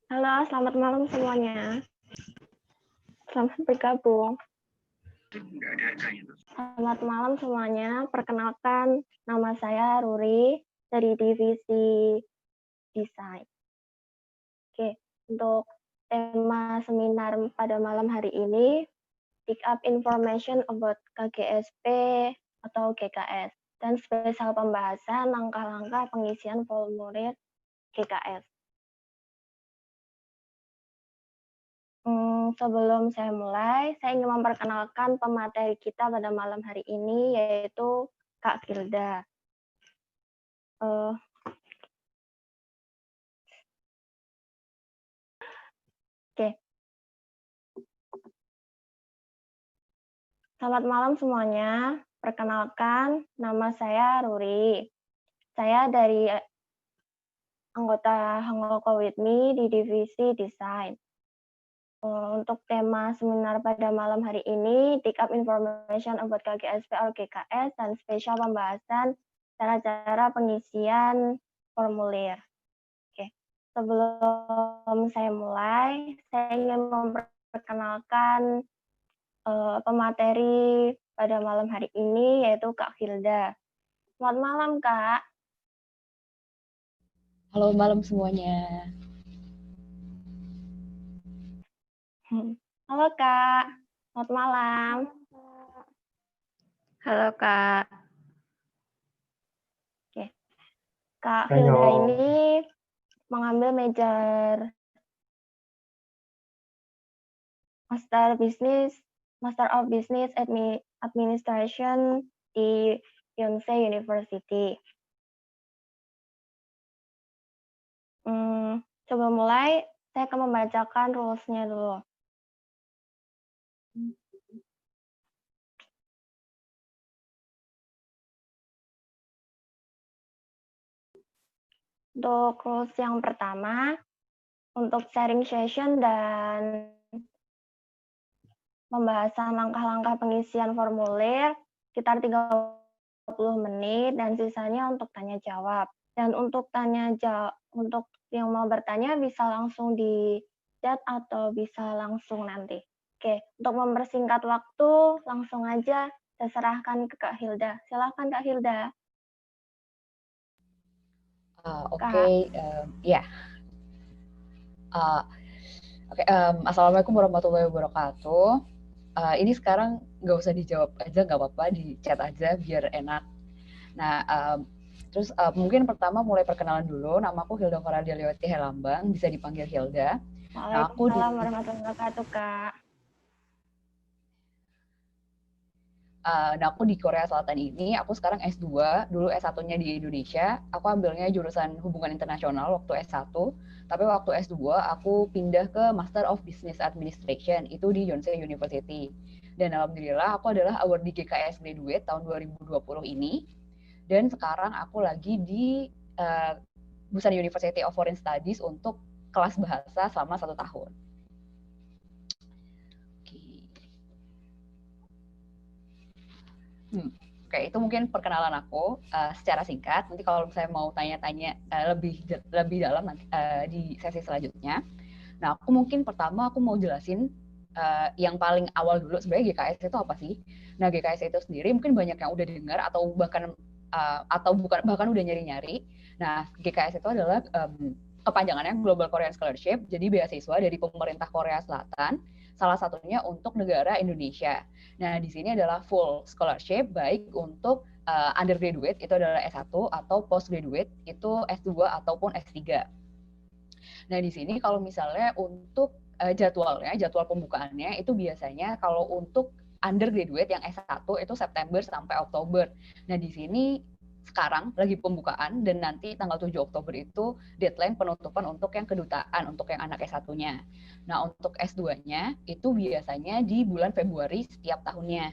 Halo, selamat malam semuanya. Selamat bergabung. Selamat malam semuanya. Perkenalkan, nama saya Ruri dari Divisi Desain. Oke, untuk tema seminar pada malam hari ini, pick up information about KGSP atau GKS, dan spesial pembahasan langkah-langkah pengisian formulir GKS. Sebelum saya mulai, saya ingin memperkenalkan pemateri kita pada malam hari ini, yaitu Kak Gilda. Oke. Selamat malam semuanya. Perkenalkan, nama saya Ruri. Saya dari anggota Hangoko With Me di Divisi Desain. Untuk tema seminar pada malam hari ini, pick up information about KGSP or GKS, dan spesial pembahasan cara-cara pengisian formulir. Oke, sebelum saya mulai, saya ingin memperkenalkan pemateri pada malam hari ini, yaitu Kak Hilda. Selamat malam, Kak. Halo malam semuanya. Halo, Kak. Selamat malam. Halo, Kak. Oke. Kak Hilda ini mengambil major Master of Business Administration di Yonsei University. Coba mulai, saya akan membacakan rules-nya dulu. Untuk rules yang pertama, untuk sharing session dan pembahasan langkah-langkah pengisian formulir sekitar 30 menit dan sisanya untuk tanya jawab. Dan untuk untuk yang mau bertanya bisa langsung di chat atau bisa langsung nanti. Oke, untuk mempersingkat waktu langsung aja saya serahkan ke Kak Hilda. Silakan Kak Hilda. Assalamualaikum warahmatullahi wabarakatuh. Ini sekarang nggak usah dijawab aja, nggak apa-apa, di chat aja biar enak. Nah, terus mungkin pertama mulai perkenalan dulu. Nama aku Hilda Faradialiwati Helambang, bisa dipanggil Hilda. Waalaikumsalam warahmatullahi wabarakatuh, Kak. Nah, aku di Korea Selatan ini, aku sekarang S2, dulu S1-nya di Indonesia, aku ambilnya jurusan hubungan internasional waktu S1, tapi waktu S2 aku pindah ke Master of Business Administration, itu di Yonsei University. Dan alhamdulillah aku adalah awardee GKS Graduate tahun 2020 ini, dan sekarang aku lagi di Busan University of Foreign Studies untuk kelas bahasa selama 1 tahun. Oke, itu mungkin perkenalan aku secara singkat. Nanti kalau saya mau tanya-tanya lebih dalam nanti, di sesi selanjutnya. Nah, aku mungkin pertama aku mau jelasin yang paling awal dulu sebenarnya GKS itu apa sih? Nah, GKS itu sendiri mungkin banyak yang udah dengar atau bahkan udah nyari-nyari. Nah, GKS itu adalah kepanjangannya Global Korean Scholarship, jadi beasiswa dari pemerintah Korea Selatan, salah satunya untuk negara Indonesia. Nah, di sini adalah full scholarship, baik untuk undergraduate, itu adalah S1, atau postgraduate, itu S2 ataupun S3. Nah, di sini kalau misalnya untuk jadwal pembukaannya, itu biasanya kalau untuk undergraduate yang S1 itu September sampai Oktober. Nah, di sini sekarang lagi pembukaan dan nanti tanggal 7 Oktober itu deadline penutupan untuk yang kedutaan, untuk yang anak S1-nya. Nah, untuk S2-nya itu biasanya di bulan Februari setiap tahunnya.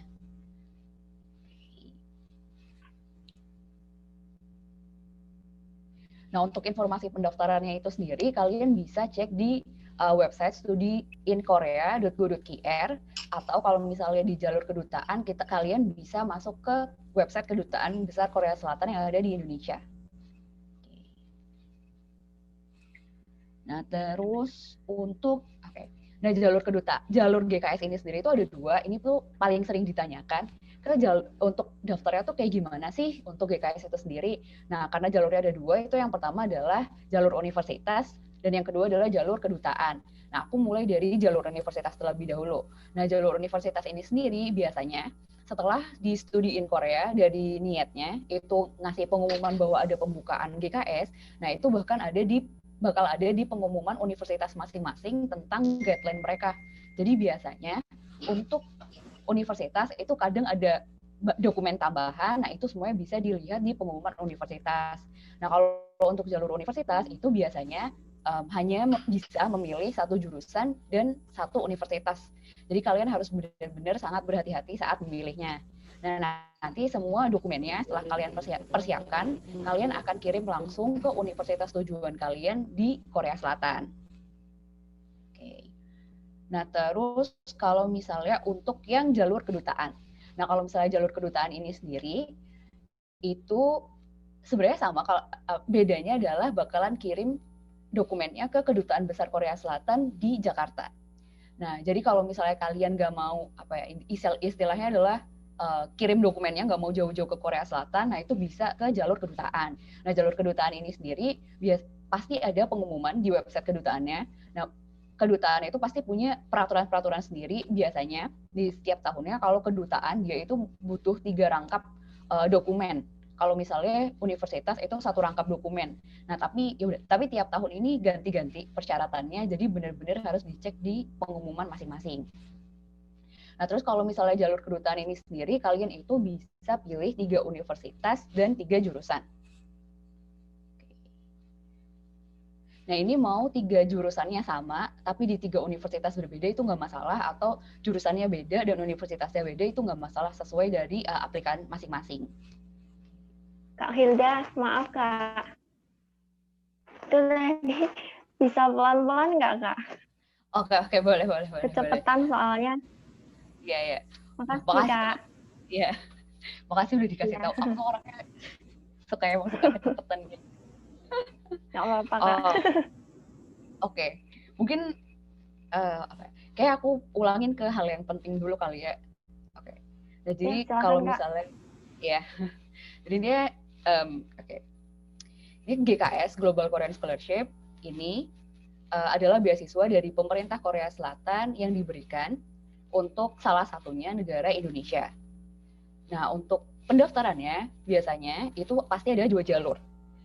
Nah, untuk informasi pendaftarannya itu sendiri, kalian bisa cek di website studiinkorea.go.kr, atau kalau misalnya di jalur kedutaan, kalian bisa masuk ke website Kedutaan Besar Korea Selatan yang ada di Indonesia. Nah, terus untuk Nah, jalur GKS ini sendiri itu ada dua. Ini tuh paling sering ditanyakan. Karena untuk daftarnya tuh kayak gimana sih untuk GKS itu sendiri? Nah, karena jalurnya ada dua, itu yang pertama adalah jalur universitas dan yang kedua adalah jalur kedutaan. Nah, aku mulai dari jalur universitas terlebih dahulu. Nah, jalur universitas ini sendiri biasanya setelah di studi in Korea dari niatnya itu ngasih pengumuman bahwa ada pembukaan GKS, nah itu bakal ada di pengumuman universitas masing-masing tentang guideline mereka. Jadi biasanya untuk universitas itu kadang ada dokumen tambahan, nah itu semuanya bisa dilihat di pengumuman universitas. Nah kalau untuk jalur universitas itu biasanya hanya bisa memilih satu jurusan dan satu universitas. Jadi kalian harus benar-benar sangat berhati-hati saat memilihnya. Nah, nanti semua dokumennya setelah kalian persiapkan, kalian akan kirim langsung ke universitas tujuan kalian di Korea Selatan. Oke. Nah, terus kalau misalnya untuk yang jalur kedutaan. Nah, kalau misalnya jalur kedutaan ini sendiri, itu sebenarnya sama. Kalau bedanya adalah bakalan kirim dokumennya ke Kedutaan Besar Korea Selatan di Jakarta. Nah, jadi kalau misalnya kalian nggak mau, istilahnya adalah kirim dokumennya nggak mau jauh-jauh ke Korea Selatan, nah itu bisa ke jalur kedutaan. Nah, jalur kedutaan ini sendiri pasti ada pengumuman di website kedutaannya. Nah, kedutaan itu pasti punya peraturan-peraturan sendiri biasanya di setiap tahunnya. Kalau kedutaan dia itu butuh 3 rangkap dokumen. Kalau misalnya universitas itu 1 rangkap dokumen. Nah, tapi tiap tahun ini ganti-ganti persyaratannya, jadi benar-benar harus dicek di pengumuman masing-masing. Nah, terus kalau misalnya jalur kedutaan ini sendiri, kalian itu bisa pilih 3 universitas dan 3 jurusan. Nah, ini mau 3 jurusannya sama, tapi di 3 universitas berbeda itu nggak masalah, atau jurusannya beda dan universitasnya beda itu nggak masalah, sesuai dari aplikan masing-masing. Kak Hilda, maaf Kak. Itu tadi bisa pelan-pelan nggak Kak? Oke, boleh. Kecepatan soalnya. Iya, iya. Makasih Kak. Iya, makasih udah dikasih tahu. Aku orangnya suka kecepatan gitu. Nggak apa-apa Kak. Oke. Mungkin kayak aku ulangin ke hal yang penting dulu kali ya. Oke. Nah, jadi kalau misalnya ya, jadi dia ini GKS Global Korean Scholarship ini adalah beasiswa dari pemerintah Korea Selatan yang diberikan untuk salah satunya negara Indonesia. Nah, untuk pendaftarannya biasanya itu pasti ada 2 jalur.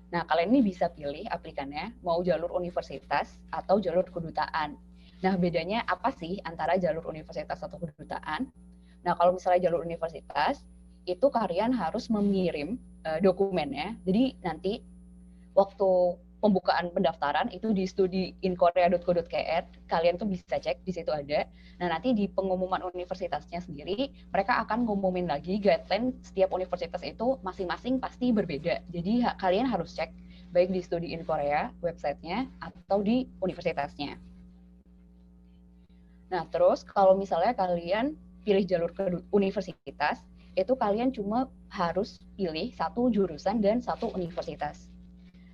Nah, kalian ini bisa pilih aplikannya mau jalur universitas atau jalur kedutaan. Nah, bedanya apa sih antara jalur universitas atau kedutaan? Nah, kalau misalnya jalur universitas, itu kalian harus mengirim dokumennya. Jadi nanti waktu pembukaan pendaftaran itu di studiinkorea.co.kr, kalian tuh bisa cek, di situ ada. Nah, nanti di pengumuman universitasnya sendiri, mereka akan ngumumin lagi guideline setiap universitas itu masing-masing pasti berbeda. Jadi kalian harus cek baik di Studi in Korea websitenya atau di universitasnya. Nah, terus kalau misalnya kalian pilih jalur ke universitas, itu kalian cuma harus pilih 1 jurusan dan 1 universitas.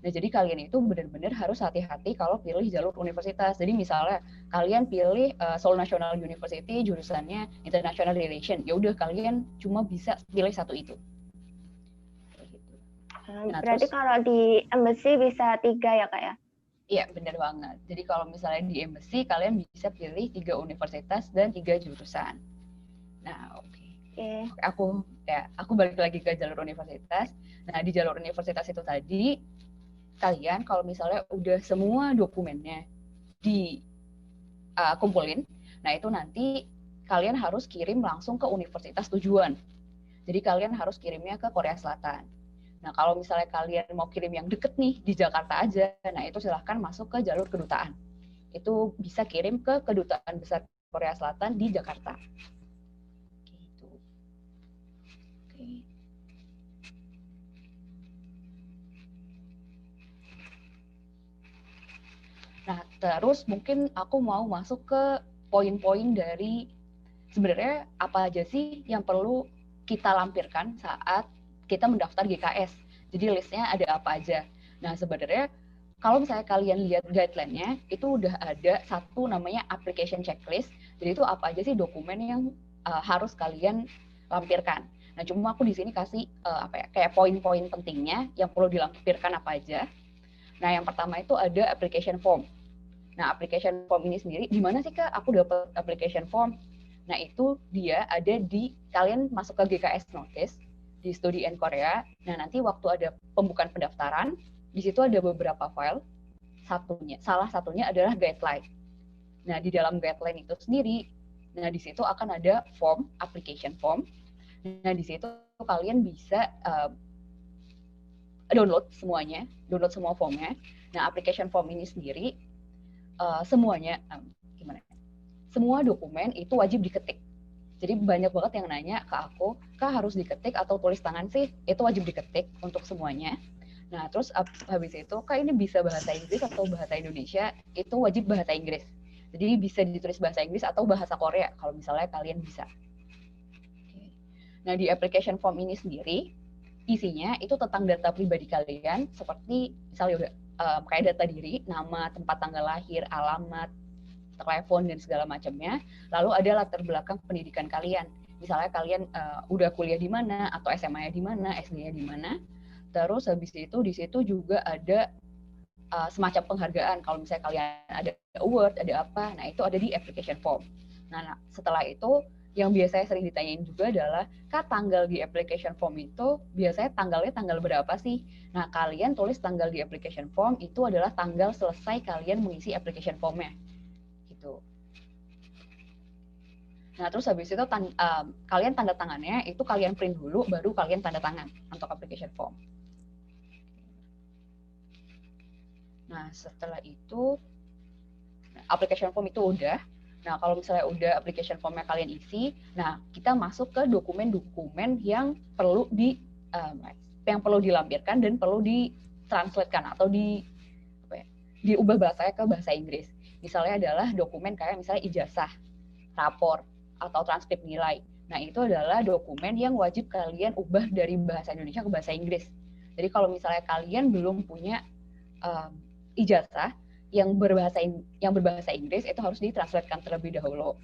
Nah, jadi kalian itu benar-benar harus hati-hati kalau pilih jalur universitas. Jadi misalnya kalian pilih Seoul National University jurusannya International Relation, ya udah kalian cuma bisa pilih 1 itu. Nah, berarti kalau di embassy bisa 3 ya Kak ya? Iya, benar banget. Jadi kalau misalnya di embassy kalian bisa pilih 3 universitas dan 3 jurusan. Nah, oke. Aku balik lagi ke jalur universitas. Nah, di jalur universitas itu tadi kalian kalau misalnya udah semua dokumennya dikumpulin, nah itu nanti kalian harus kirim langsung ke universitas tujuan. Jadi kalian harus kirimnya ke Korea Selatan. Nah, kalau misalnya kalian mau kirim yang deket nih di Jakarta aja, nah itu silahkan masuk ke jalur kedutaan. Itu bisa kirim ke Kedutaan Besar Korea Selatan di Jakarta. Gitu. Oke. Nah, terus mungkin aku mau masuk ke poin-poin dari sebenarnya apa aja sih yang perlu kita lampirkan saat kita mendaftar GKS. Jadi listnya ada apa aja. Nah, sebenarnya kalau misalnya kalian lihat guideline-nya, itu udah ada satu namanya application checklist. Jadi itu apa aja sih dokumen yang harus kalian lampirkan. Nah, cuma aku di sini kasih kayak poin-poin pentingnya yang perlu dilampirkan apa aja. Nah, yang pertama itu ada application form. Nah, application form ini sendiri, di mana sih Kak aku dapat application form? Nah, itu dia ada di, kalian masuk ke GKS Notice, di Studi in Korea. Nah, nanti waktu ada pembukaan pendaftaran, di situ ada beberapa file, salah satunya adalah guideline. Nah, di dalam guideline itu sendiri, nah di situ akan ada form, application form. Nah, di situ kalian bisa download semuanya, download semua formnya. Nah, application form ini sendiri, semuanya, semua dokumen itu wajib diketik. Jadi banyak banget yang nanya ke aku, Kak harus diketik atau tulis tangan sih? Itu wajib diketik untuk semuanya. Nah, terus habis itu, Kak ini bisa bahasa Inggris atau bahasa Indonesia? Itu wajib bahasa Inggris. Jadi bisa ditulis bahasa Inggris atau bahasa Korea kalau misalnya kalian bisa. Nah, di application form ini sendiri, isinya itu tentang data pribadi kalian, seperti misalnya udah kayak data diri, nama, tempat tanggal lahir, alamat, telepon, dan segala macamnya. Lalu ada latar belakang pendidikan kalian. Misalnya kalian udah kuliah di mana, atau SMA-nya di mana, SD-nya di mana. Terus habis itu di situ juga ada semacam penghargaan. Kalau misalnya kalian ada award, ada apa, nah itu ada di application form. Nah, setelah itu yang biasanya sering ditanyain juga adalah, Kak tanggal di application form itu biasanya tanggalnya tanggal berapa sih? Nah, kalian tulis tanggal di application form itu adalah tanggal selesai kalian mengisi application formnya. Gitu. Nah, terus habis itu kalian tanda tangannya itu kalian print dulu, baru kalian tanda tangan untuk application form. Nah, setelah itu application form itu udah. Nah, kalau misalnya udah application formnya kalian isi, nah kita masuk ke dokumen-dokumen yang perlu dilampirkan dan perlu ditranslatekan atau diubah bahasanya ke bahasa Inggris. Misalnya adalah dokumen kayak misalnya ijazah, rapor, atau transkrip nilai. Nah, itu adalah dokumen yang wajib kalian ubah dari bahasa Indonesia ke bahasa Inggris. Jadi kalau misalnya kalian belum punya ijazah yang berbahasa Inggris, itu harus ditranslatekan terlebih dahulu.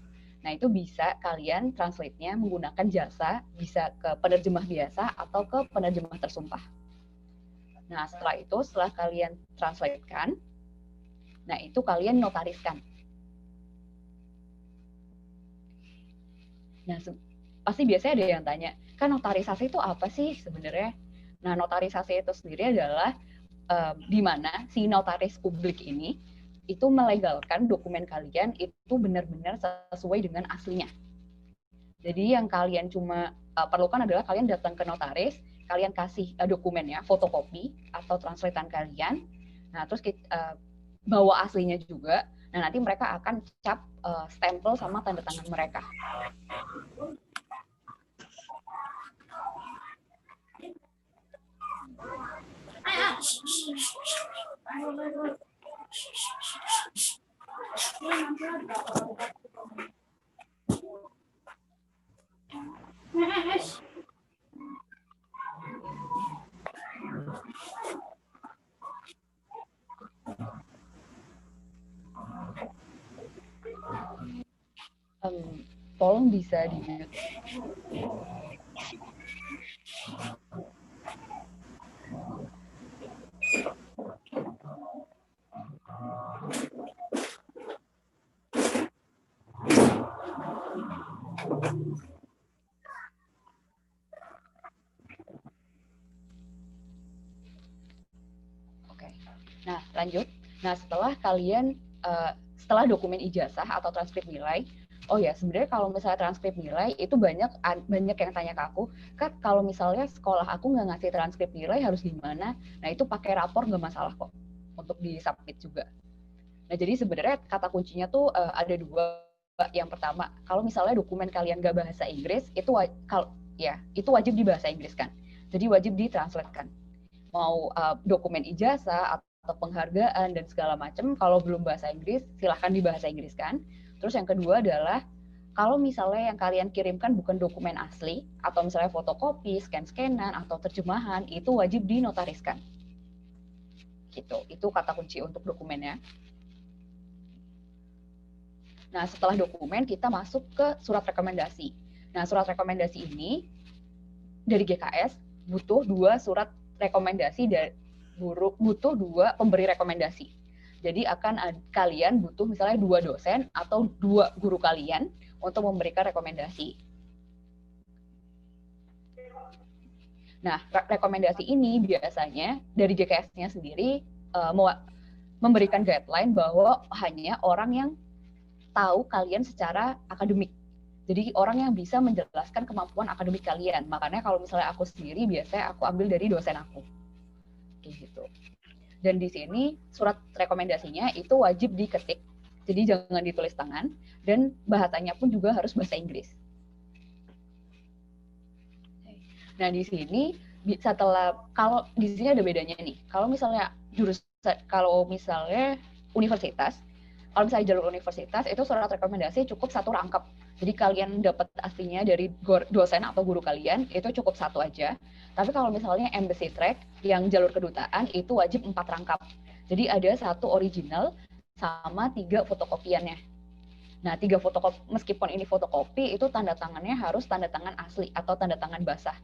Nah, itu bisa kalian translate-nya menggunakan jasa, bisa ke penerjemah biasa atau ke penerjemah tersumpah. Nah, setelah kalian translate-kan, nah itu kalian notariskan. Nah, pasti biasanya ada yang tanya, kan notarisasi itu apa sih sebenarnya? Nah, notarisasi itu sendiri adalah di mana si notaris publik ini itu melegalkan dokumen kalian itu benar-benar sesuai dengan aslinya. Jadi yang kalian cuma perlukan adalah kalian datang ke notaris, kalian kasih dokumennya, fotokopi atau translatean kalian. Nah, terus bawa aslinya juga. Nah, nanti mereka akan cap stempel sama tanda tangan mereka. Tolong bisa di-mute. Oke. Nah, lanjut. Nah, setelah dokumen ijazah atau transkrip nilai, oh ya, sebenarnya kalau misalnya transkrip nilai itu banyak yang tanya ke aku, Kak, kalau misalnya sekolah aku nggak ngasih transkrip nilai harus gimana? Nah, itu pakai rapor nggak masalah kok untuk di-submit juga. Nah, jadi sebenarnya kata kuncinya tuh ada dua. Yang pertama, kalau misalnya dokumen kalian nggak bahasa Inggris, itu wajib di bahasa Inggris kan. Jadi wajib ditranslatekan. Mau dokumen ijazah atau penghargaan dan segala macam, kalau belum bahasa Inggris, silahkan di bahasa Inggris kan. Terus yang kedua adalah, kalau misalnya yang kalian kirimkan bukan dokumen asli, atau misalnya fotokopi, scan-scanan, atau terjemahan, itu wajib dinotariskan. Gitu. Itu kata kunci untuk dokumennya. Nah, setelah dokumen kita masuk ke surat rekomendasi. Nah, surat rekomendasi ini dari GKS butuh 2 surat rekomendasi dari butuh 2 pemberi rekomendasi. Jadi kalian butuh misalnya 2 dosen atau 2 guru kalian untuk memberikan rekomendasi. Nah, rekomendasi ini biasanya dari GKS-nya sendiri memberikan guideline bahwa hanya orang yang tahu kalian secara akademik. Jadi orang yang bisa menjelaskan kemampuan akademik kalian. Makanya kalau misalnya aku sendiri biasanya aku ambil dari dosen aku. Kayak gitu. Dan di sini surat rekomendasinya itu wajib diketik. Jadi jangan ditulis tangan dan bahasanya pun juga harus bahasa Inggris. Nah, di sini kalau di sini ada bedanya nih. Kalau misalnya kalau misalnya universitas, kalau misalnya jalur universitas itu surat rekomendasi cukup 1 rangkap. Jadi kalian dapat aslinya dari dosen atau guru kalian itu cukup 1 aja. Tapi kalau misalnya embassy track yang jalur kedutaan itu wajib 4 rangkap. Jadi ada 1 original sama 3 fotokopiannya. Nah, 3 fotokopi, meskipun ini fotokopi, itu tanda tangannya harus tanda tangan asli atau tanda tangan basah.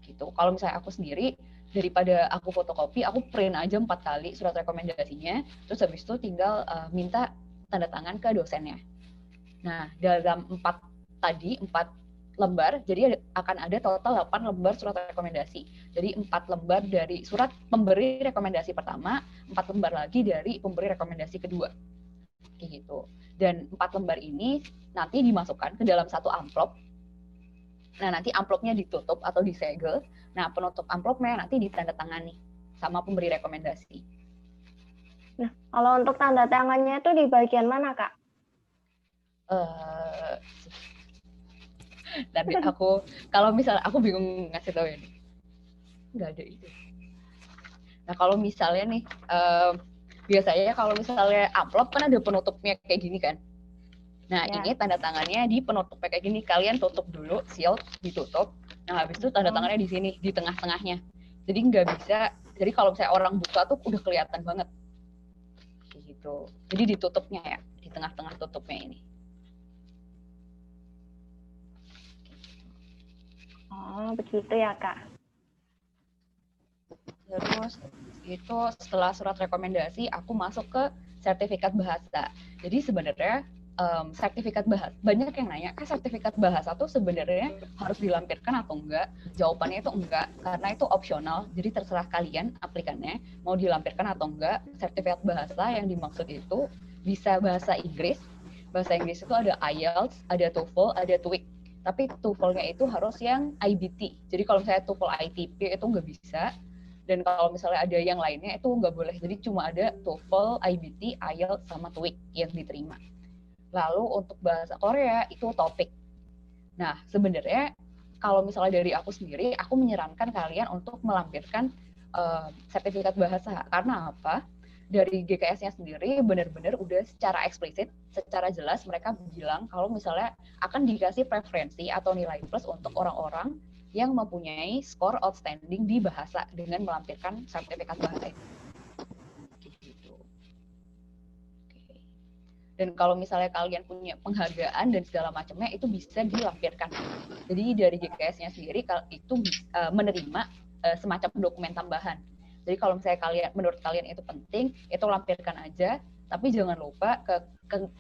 Gitu. Kalau misalnya aku sendiri, daripada aku fotokopi, aku print aja 4 kali surat rekomendasinya, terus habis itu tinggal minta tanda tangan ke dosennya. Nah, dalam 4 lembar, jadi akan ada total 8 lembar surat rekomendasi. Jadi 4 lembar dari surat pemberi rekomendasi pertama, 4 lembar lagi dari pemberi rekomendasi kedua. Kayak gitu. Dan 4 lembar ini nanti dimasukkan ke dalam 1 amplop. Nah, nanti amplopnya ditutup atau disegel. Nah, penutup amplopnya nanti ditandatangani sama pemberi rekomendasi. Nah, kalau untuk tanda tangannya itu di bagian mana, Kak? Tapi kalau misalnya aku bingung ngasih tahu ini. Nggak ada itu. Nah, kalau misalnya nih, biasanya kalau misalnya amplop kan ada penutupnya kayak gini kan. Nah, ini tanda tangannya di penutupnya kayak gini. Kalian tutup dulu, seal, ditutup. Nah, habis itu tanda tangannya di sini, di tengah-tengahnya. Jadi nggak bisa, jadi kalau misalnya orang buka tuh udah kelihatan banget. Kayak gitu. Jadi ditutupnya ya, di tengah-tengah tutupnya ini. Oh, begitu ya, Kak. Terus itu setelah surat rekomendasi, aku masuk ke sertifikat bahasa. Jadi sebenarnya sertifikat bahasa, banyak yang nanya, sertifikat bahasa tuh sebenarnya harus dilampirkan atau enggak? Jawabannya itu enggak, karena itu opsional. Jadi terserah kalian aplikannya mau dilampirkan atau enggak. Sertifikat bahasa yang dimaksud itu bisa bahasa Inggris. Bahasa Inggris itu ada IELTS, ada TOEFL, ada TOEIC. Tapi TOEFL-nya itu harus yang IBT. Jadi kalau misalnya TOEFL ITP itu nggak bisa. Dan kalau misalnya ada yang lainnya itu nggak boleh. Jadi cuma ada TOEFL, IBT, IELTS, sama TOEIC yang diterima. Lalu untuk bahasa Korea itu topik. Nah, sebenarnya kalau misalnya dari aku sendiri, aku menyarankan kalian untuk melampirkan sertifikat bahasa. Karena apa? Dari GKS-nya sendiri benar-benar udah secara eksplisit, secara jelas mereka bilang kalau misalnya akan dikasih preferensi atau nilai plus untuk orang-orang yang mempunyai skor outstanding di bahasa dengan melampirkan sertifikat bahasa itu. Dan kalau misalnya kalian punya penghargaan dan segala macamnya itu bisa dilampirkan. Jadi dari GKS-nya sendiri itu menerima semacam dokumen tambahan. Jadi kalau misalnya menurut kalian itu penting, itu lampirkan aja. Tapi jangan lupa ke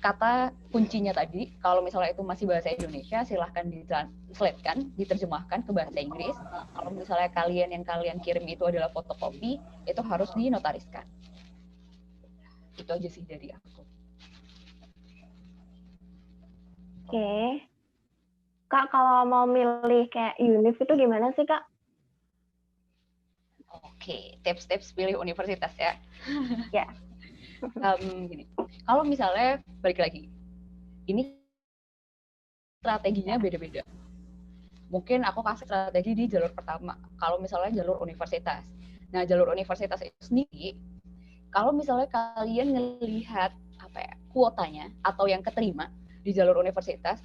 kata kuncinya tadi, kalau misalnya itu masih bahasa Indonesia, silahkan ditranslatekan, diterjemahkan ke bahasa Inggris. Kalau misalnya yang kalian kirim itu adalah fotokopi, itu harus dinotariskan. Itu aja sih dari aku. Oke. Kak, kalau mau milih kayak univ itu gimana sih, Kak? Oke, tips-tips pilih universitas ya. Ya. Gini, kalau misalnya balik lagi, ini strateginya beda-beda. Mungkin aku kasih strategi di jalur pertama, kalau misalnya jalur universitas. Nah, jalur universitas itu sendiri, kalau misalnya kalian ngelihat kuotanya atau yang keterima di jalur universitas,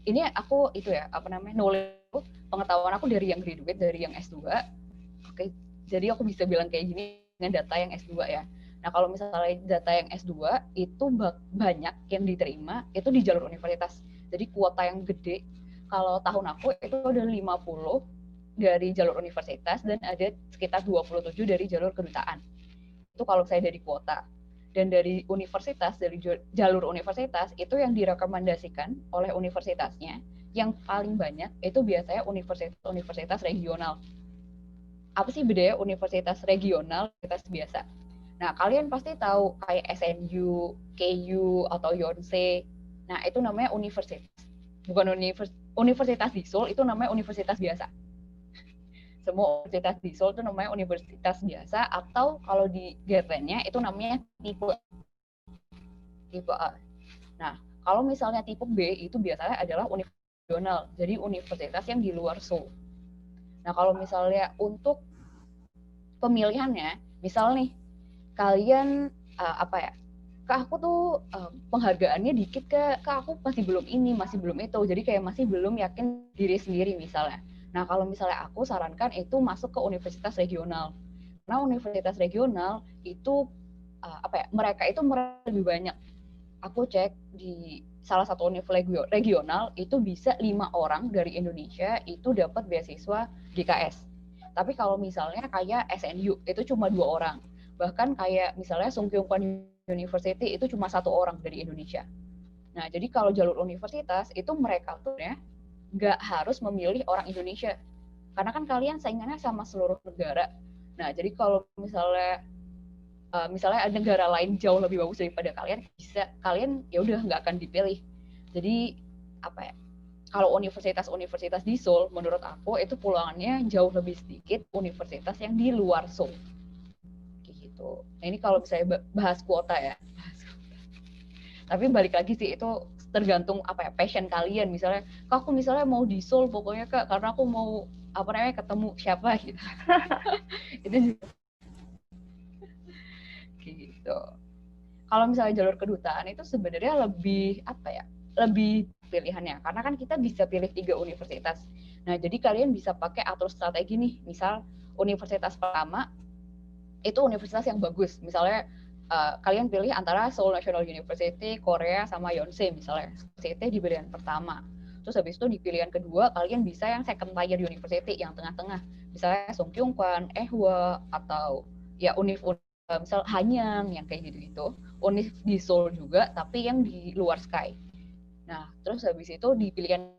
ini aku nulis pengetahuan aku dari yang graduate, dari yang S2. Oke, jadi aku bisa bilang kayak gini, dengan data yang S2 ya. Nah, kalau misalnya data yang S2 itu banyak yang diterima itu di jalur universitas. Jadi kuota yang gede, kalau tahun aku itu ada 50 dari jalur universitas dan ada sekitar 27 dari jalur kedutaan. Itu kalau saya dari kuota. Dan dari universitas, dari jalur universitas, itu yang direkomendasikan oleh universitasnya, yang paling banyak itu biasanya universitas regional. Apa sih bedanya universitas regional universitas biasa? Nah, kalian pasti tahu kayak SNU, KU, atau Yonsei. Nah, itu namanya universitas. Bukan universitas di Seoul, itu namanya universitas biasa. Semua universitas di Seoul itu namanya universitas biasa, atau kalau di guideline-nya itu namanya tipe A. Nah, kalau misalnya tipe B itu biasanya adalah universitas regional, jadi universitas yang di luar Seoul. Nah, kalau misalnya untuk pemilihannya, misal nih kalian apa ya? Kak aku tuh penghargaannya dikit kak aku masih belum ini, masih belum itu. Jadi kayak masih belum yakin diri sendiri misalnya. Nah, kalau misalnya aku sarankan itu masuk ke universitas regional. Karena universitas regional itu apa ya? Mereka itu lebih banyak. Aku cek di salah satu universitas regional itu bisa 5 orang dari Indonesia itu dapat beasiswa GKS. Tapi kalau misalnya kayak SNU itu cuma 2 orang. Bahkan kayak misalnya Sungkyung Kwan University itu cuma 1 orang dari Indonesia. Nah, jadi kalau jalur universitas itu mereka tuh ya nggak harus memilih orang Indonesia. Karena kan kalian saingannya sama seluruh negara. Nah, jadi kalau misalnya ada negara lain jauh lebih bagus daripada kalian, bisa kalian ya udah nggak akan dipilih. Jadi apa ya? Kalau universitas-universitas di Seoul, menurut aku itu peluangnya jauh lebih sedikit universitas yang di luar Seoul. Gitu. Nah, ini kalau misalnya bahas kuota ya. Tapi balik lagi sih itu tergantung apa ya passion kalian. Misalnya, kak aku misalnya mau di Seoul pokoknya kak karena aku mau apa namanya ketemu siapa gitu. Itu gitu. Kalau misalnya jalur kedutaan itu sebenarnya lebih apa ya? Lebih pilihannya karena kan kita bisa pilih 3 universitas. Nah, jadi kalian bisa pakai atur strategi nih. Misal universitas pertama itu universitas yang bagus. Misalnya kalian pilih antara Seoul National University, Korea sama Yonsei misalnya. University di pilihan pertama. Terus habis itu di pilihan kedua kalian bisa yang second tier university yang tengah-tengah. Misalnya Sungkyung Kwan, Ehwa atau ya misal Hanyang yang kayak gitu-gitu. Univ di Seoul juga tapi yang di luar Sky. Nah, terus habis itu di pilihan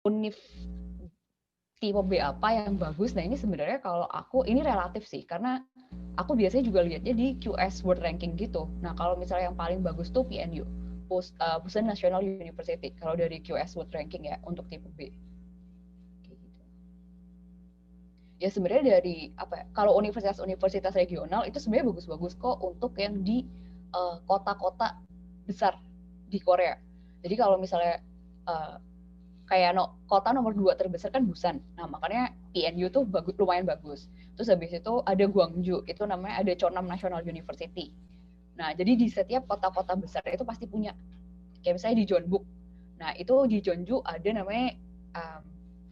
univ tipe B apa yang bagus. Nah, ini sebenarnya kalau aku ini relatif sih karena aku biasanya juga lihatnya di QS World Ranking gitu. Nah, kalau misalnya yang paling bagus tuh PNU, Pusan National University. Kalau dari QS World Ranking ya untuk tipe B. Kayak gitu. Ya sebenarnya dari apa ya, kalau universitas-universitas regional itu sebenarnya bagus-bagus kok untuk yang di kota-kota besar di Korea. Jadi kalau misalnya kayak kota nomor 2 terbesar kan Busan. Nah, makanya PNU tuh lumayan bagus. Terus habis itu ada Gwangju, itu namanya ada Chonam National University. Nah, jadi di setiap kota-kota besar itu pasti punya. Kayak misalnya di Jeonbuk. Nah, itu di Jeonju ada namanya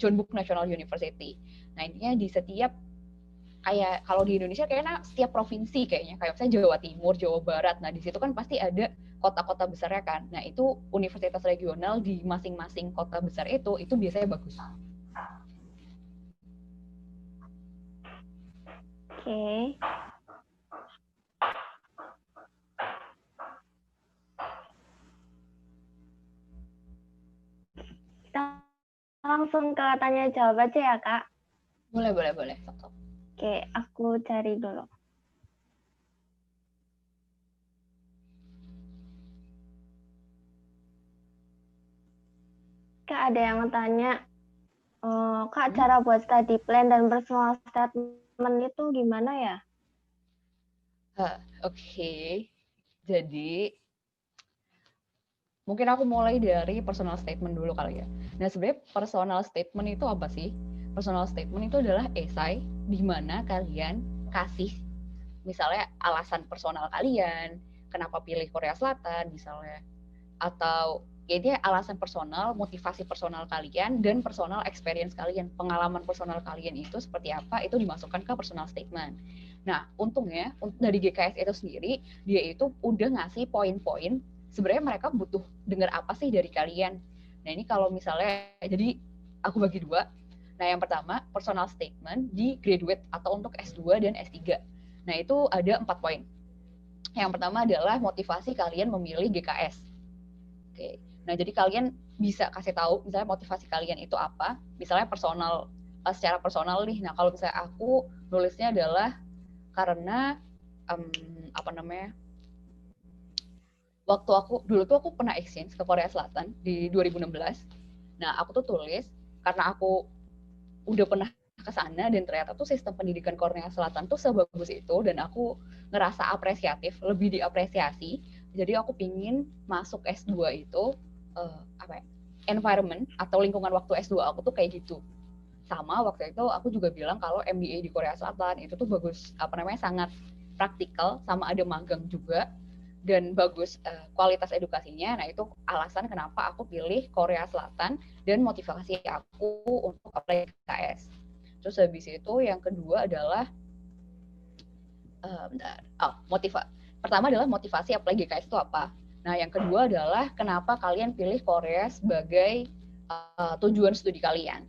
Jeonbuk National University. Nah, intinya di setiap kayak kalau di Indonesia kayaknya setiap provinsi kayaknya kayak misalnya Jawa Timur, Jawa Barat. Nah, di situ kan pasti ada kota-kota besarnya kan. Nah, itu universitas regional di masing-masing kota besar itu biasanya bagus. Oke. Kita langsung ke tanya jawab aja ya, Kak. Boleh. Oke, aku cari dulu. Kak, ada yang tanya, Kak, cara buat study plan dan personal statement itu gimana ya? Oke. Jadi mungkin aku mulai dari personal statement dulu kali ya. Nah, sebenarnya personal statement itu apa sih? Personal statement itu adalah esai di mana kalian kasih misalnya alasan personal kalian, kenapa pilih Korea Selatan misalnya, atau ya ini alasan personal, motivasi personal kalian, dan personal experience kalian, pengalaman personal kalian itu seperti apa, itu dimasukkan ke personal statement. Nah, untungnya dari GKS itu sendiri, dia itu udah ngasih poin-poin, sebenarnya mereka butuh dengar apa sih dari kalian. Nah, ini kalau misalnya, jadi aku bagi dua. Nah, yang pertama, personal statement di graduate atau untuk S2 dan S3. Nah, itu ada 4 poin. Yang pertama adalah motivasi kalian memilih GKS. Oke. Nah, jadi kalian bisa kasih tahu misalnya motivasi kalian itu apa. Misalnya personal, secara personal nih. Nah, kalau misalnya aku nulisnya adalah karena apa namanya? Waktu aku pernah exchange ke Korea Selatan di 2016. Nah, aku tuh tulis karena aku udah pernah ke sana dan ternyata tuh sistem pendidikan Korea Selatan tuh sebagus itu dan aku ngerasa apresiatif, lebih diapresiasi. Jadi aku pingin masuk S2 itu apa ya? Environment atau lingkungan waktu S2 aku tuh kayak gitu. Sama waktu itu aku juga bilang kalau MBA di Korea Selatan itu tuh bagus, apa namanya, sangat praktikal, sama ada magang juga dan bagus kualitas edukasinya. Nah, itu alasan kenapa aku pilih Korea Selatan dan motivasi aku untuk apply KS. Terus habis itu yang kedua adalah pertama adalah motivasi apply GKS itu apa. Nah, yang kedua adalah kenapa kalian pilih Korea sebagai tujuan studi kalian.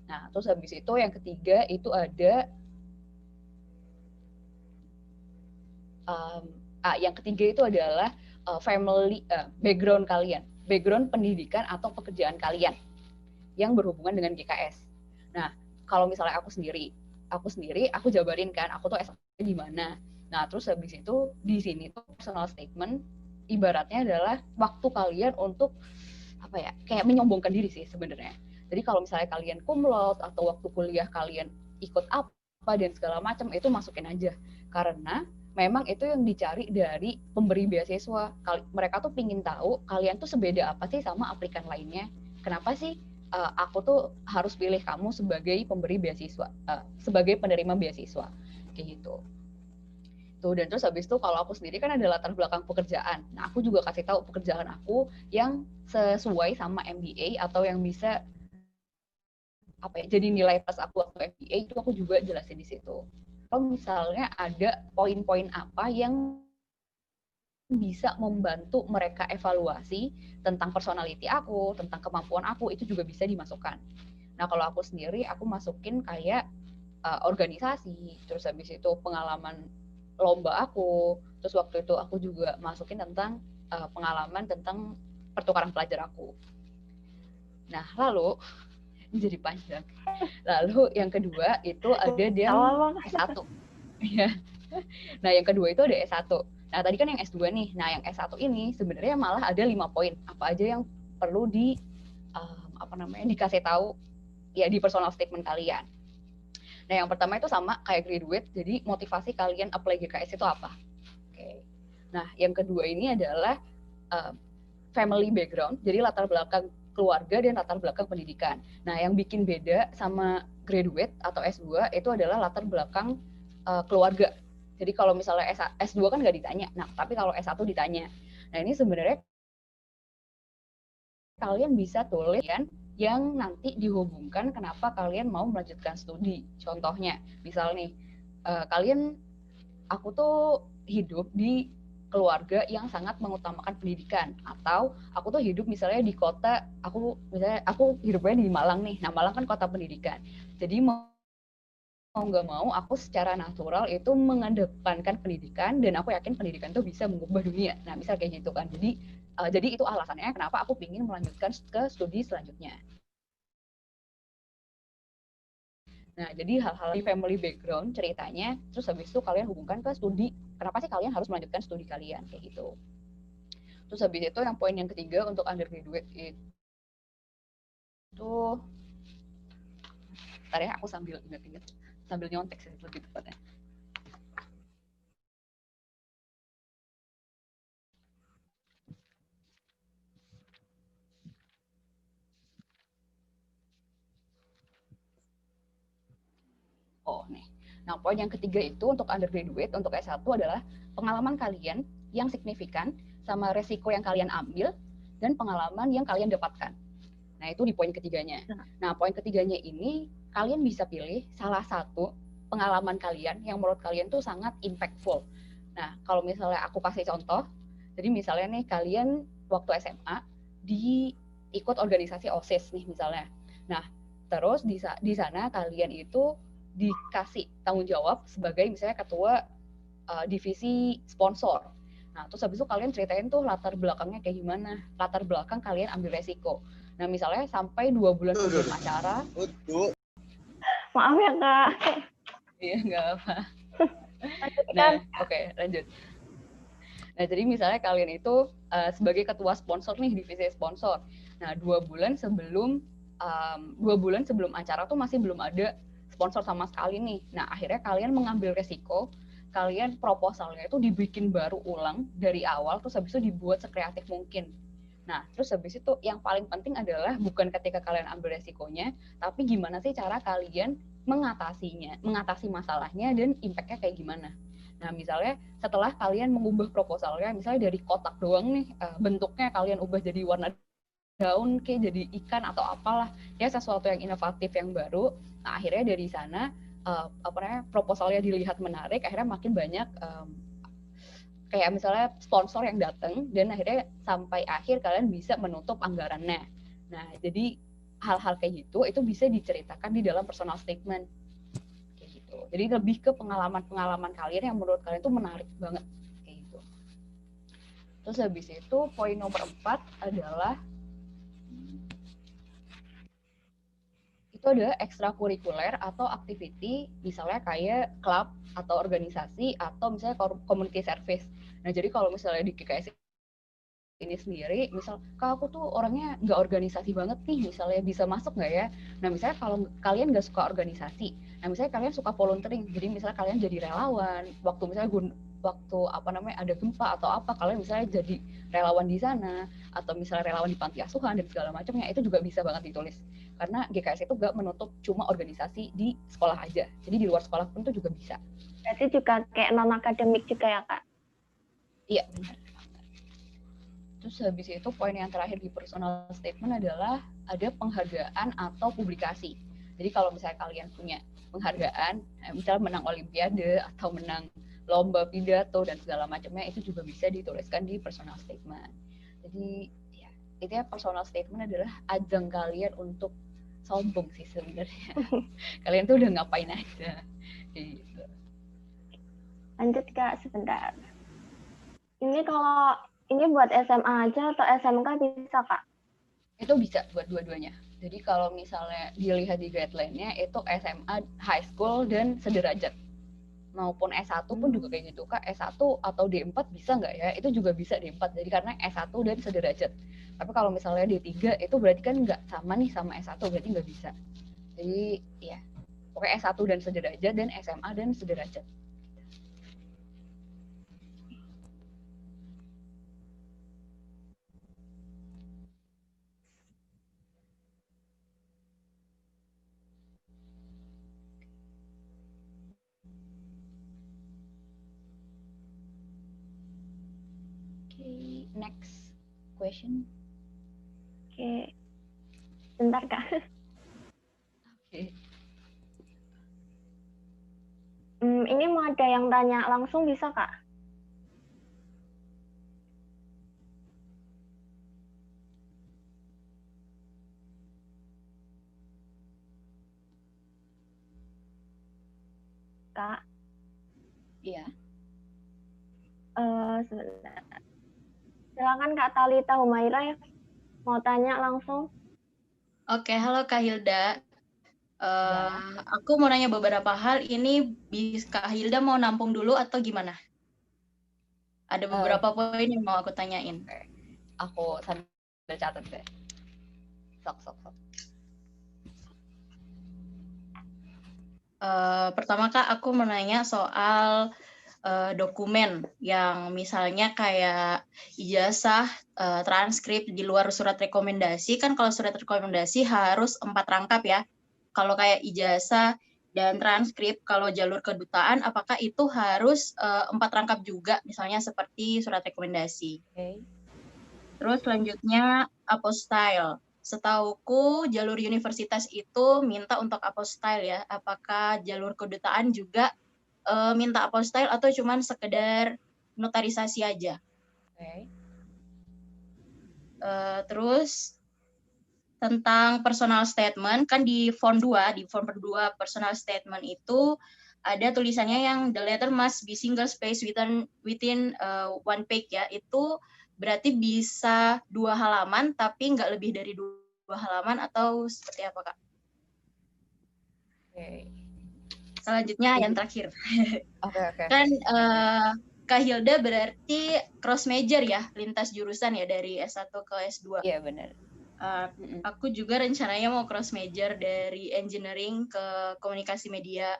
Nah, terus habis itu yang ketiga itu ada yang ketiga itu adalah family background kalian, background pendidikan atau pekerjaan kalian yang berhubungan dengan GKS. Nah, kalau misalnya aku jabarin kan, aku tuh S1 di mana. Nah, terus habis itu di sini tuh personal statement ibaratnya adalah waktu kalian untuk apa ya, kayak menyombongkan diri sih sebenarnya. Jadi kalau misalnya kalian cum laude atau waktu kuliah kalian ikut apa dan segala macam, itu masukin aja. Karena memang itu yang dicari dari pemberi beasiswa. Mereka tuh pingin tahu kalian tuh sebeda apa sih sama aplikan lainnya. Kenapa sih aku tuh harus pilih kamu sebagai pemberi beasiswa, sebagai penerima beasiswa, kayak gitu. Tuh, dan terus habis itu kalau aku sendiri kan ada latar belakang pekerjaan. Nah, aku juga kasih tahu pekerjaan aku yang sesuai sama MBA atau yang bisa apa ya, jadi nilai pas aku waktu MBA itu aku juga jelasin di situ. Kalau misalnya ada poin-poin apa yang bisa membantu mereka evaluasi tentang personality aku, tentang kemampuan aku, itu juga bisa dimasukkan. Nah, kalau aku sendiri, aku masukin kayak organisasi, terus habis itu pengalaman lomba aku, terus waktu itu aku juga masukin tentang pengalaman tentang pertukaran pelajar aku. Nah, lalu jadi panjang. Lalu yang kedua itu ada yang S1. Ya. Nah, yang kedua itu ada S1. Nah, tadi kan yang S2 nih. Nah, yang S1 ini sebenarnya malah ada 5 poin. Apa aja yang perlu dikasih tahu ya di personal statement kalian. Nah, yang pertama itu sama kayak graduate, jadi motivasi kalian apply GKS itu apa? Oke. Nah, yang kedua ini adalah family background, jadi latar belakang keluarga dan latar belakang pendidikan. Nah, yang bikin beda sama graduate atau S2 itu adalah latar belakang keluarga. Jadi kalau misalnya S2 kan nggak ditanya, nah tapi kalau S1 ditanya. Nah, ini sebenarnya kalian bisa tulis yang nanti dihubungkan kenapa kalian mau melanjutkan studi. Contohnya, misal nih, aku tuh hidup di keluarga yang sangat mengutamakan pendidikan, atau aku tuh hidup misalnya di kota, aku hidupnya di Malang nih. Nah, Malang kan kota pendidikan. Jadi mau nggak mau aku secara natural itu mengedepankan pendidikan dan aku yakin pendidikan itu bisa mengubah dunia. Nah, misal kayak gitu kan. Jadi itu alasannya kenapa aku ingin melanjutkan ke studi selanjutnya. Nah, jadi hal-hal di family background ceritanya, terus habis itu kalian hubungkan ke studi. Kenapa sih kalian harus melanjutkan studi kalian kayak gitu. Terus habis itu yang poin yang ketiga untuk undergraduate itu Bentar ya, aku sambil ingat-ingat, sambil nyontek sih lebih tepatnya. Oh, nih. Nah, poin yang ketiga itu untuk undergraduate, untuk S1 adalah pengalaman kalian yang signifikan sama resiko yang kalian ambil dan pengalaman yang kalian dapatkan. Nah, itu di poin ketiganya. Nah, poin ketiganya ini kalian bisa pilih salah satu pengalaman kalian yang menurut kalian tuh sangat impactful. Nah, kalau misalnya aku kasih contoh, jadi misalnya nih kalian waktu SMA ikut organisasi OSIS nih misalnya. Nah, terus di sana kalian itu dikasih tanggung jawab sebagai misalnya ketua divisi sponsor. Nah, terus habis itu kalian ceritain tuh latar belakangnya kayak gimana, latar belakang kalian ambil resiko. Nah, misalnya sampai 2 bulan sebelum acara. Maaf ya, Kak. Iya, nggak apa. Lanjutkan. Nah, oke, lanjut. Nah, jadi misalnya kalian itu sebagai ketua sponsor nih, divisi sponsor. Nah, 2 bulan sebelum acara tuh masih belum ada sponsor sama sekali nih. Nah, akhirnya kalian mengambil resiko, kalian proposalnya itu dibikin baru ulang dari awal, terus habis itu dibuat sekreatif mungkin. Nah, terus habis itu yang paling penting adalah bukan ketika kalian ambil resikonya, tapi gimana sih cara kalian mengatasi masalahnya dan impact-nya kayak gimana. Nah, misalnya setelah kalian mengubah proposalnya, misalnya dari kotak doang nih, bentuknya kalian ubah jadi warna daun, kayak jadi ikan atau apalah, ya sesuatu yang inovatif yang baru. Nah, akhirnya dari sana proposalnya dilihat menarik, akhirnya makin banyak kayak misalnya sponsor yang datang dan akhirnya sampai akhir kalian bisa menutup anggarannya. Nah, jadi hal-hal kayak gitu itu bisa diceritakan di dalam personal statement. Kayak gitu. Jadi lebih ke pengalaman-pengalaman kalian yang menurut kalian itu menarik banget kayak gitu. Terus habis itu poin nomor 4 adalah itu ada ekstrakurikuler atau activity, misalnya kayak klub atau organisasi atau misalnya community service. Nah, jadi kalau misalnya di GKS ini sendiri, misal Kak aku tuh orangnya nggak organisasi banget nih, misalnya bisa masuk nggak ya? Nah, misalnya kalau kalian nggak suka organisasi, nah misalnya kalian suka volunteering, jadi misalnya kalian jadi relawan, waktu misalnya ada gempa atau apa, kalian misalnya jadi relawan di sana, atau misalnya relawan di panti asuhan dan segala macamnya, itu juga bisa banget ditulis. Karena GKS itu nggak menutup cuma organisasi di sekolah aja, jadi di luar sekolah pun itu juga bisa. Berarti juga kayak non-akademik juga ya, Kak? Iya, benar. Terus habis itu poin yang terakhir di personal statement adalah ada penghargaan atau publikasi. Jadi kalau misalnya kalian punya penghargaan, misalnya menang olimpiade atau menang lomba pidato dan segala macamnya, itu juga bisa dituliskan di personal statement. Jadi ya, itu ya, personal statement adalah ajang kalian untuk sombong sih sebenarnya. Kalian tuh udah ngapain aja. Gitu. Lanjut, Kak, sebentar. Ini kalau ini buat SMA aja atau SMK bisa, Kak? Itu bisa buat dua-duanya. Jadi kalau misalnya dilihat di guideline-nya itu SMA, high school, dan sederajat. Maupun S1 pun juga kayak gitu, Kak. S1 atau D4 bisa nggak ya? Itu juga bisa D4. Jadi karena S1 dan sederajat. Tapi kalau misalnya D3 itu berarti kan nggak sama nih sama S1, berarti nggak bisa. Jadi ya, pokoknya S1 dan sederajat dan SMA dan sederajat. Okay, next question. Oke. Bentar, Kak. Oke. Ini mau ada yang tanya langsung bisa, Kak? Kak? Iya. Sebentar. Silakan Kak Talita Humaira ya. Mau tanya langsung. Oke, halo Kak Hilda. Aku mau nanya beberapa hal. Ini Kak Hilda mau nampung dulu atau gimana? Ada beberapa poin yang mau aku tanyain. Aku sambil catat deh. Sok. Pertama Kak, aku mau nanya soal dokumen yang misalnya kayak ijazah, transkrip di luar surat rekomendasi. Kan kalau surat rekomendasi harus 4 rangkap ya. Kalau kayak ijazah dan transkrip, kalau jalur kedutaan apakah itu harus 4 rangkap juga, misalnya seperti surat rekomendasi. Terus selanjutnya apostille. Setauku jalur universitas itu minta untuk apostille ya. Apakah jalur kedutaan juga minta apostille atau cuman sekedar notarisasi aja? Terus tentang personal statement, kan di form 2 2 personal statement itu ada tulisannya yang the letter must be single space within one page ya. Itu berarti bisa 2 halaman tapi nggak lebih dari 2 halaman atau seperti apa Kak? Selanjutnya yang terakhir. Kan Kak Hilda berarti cross major ya, lintas jurusan ya dari S1 ke S2. Iya benar. Aku juga rencananya mau cross major dari engineering ke komunikasi media.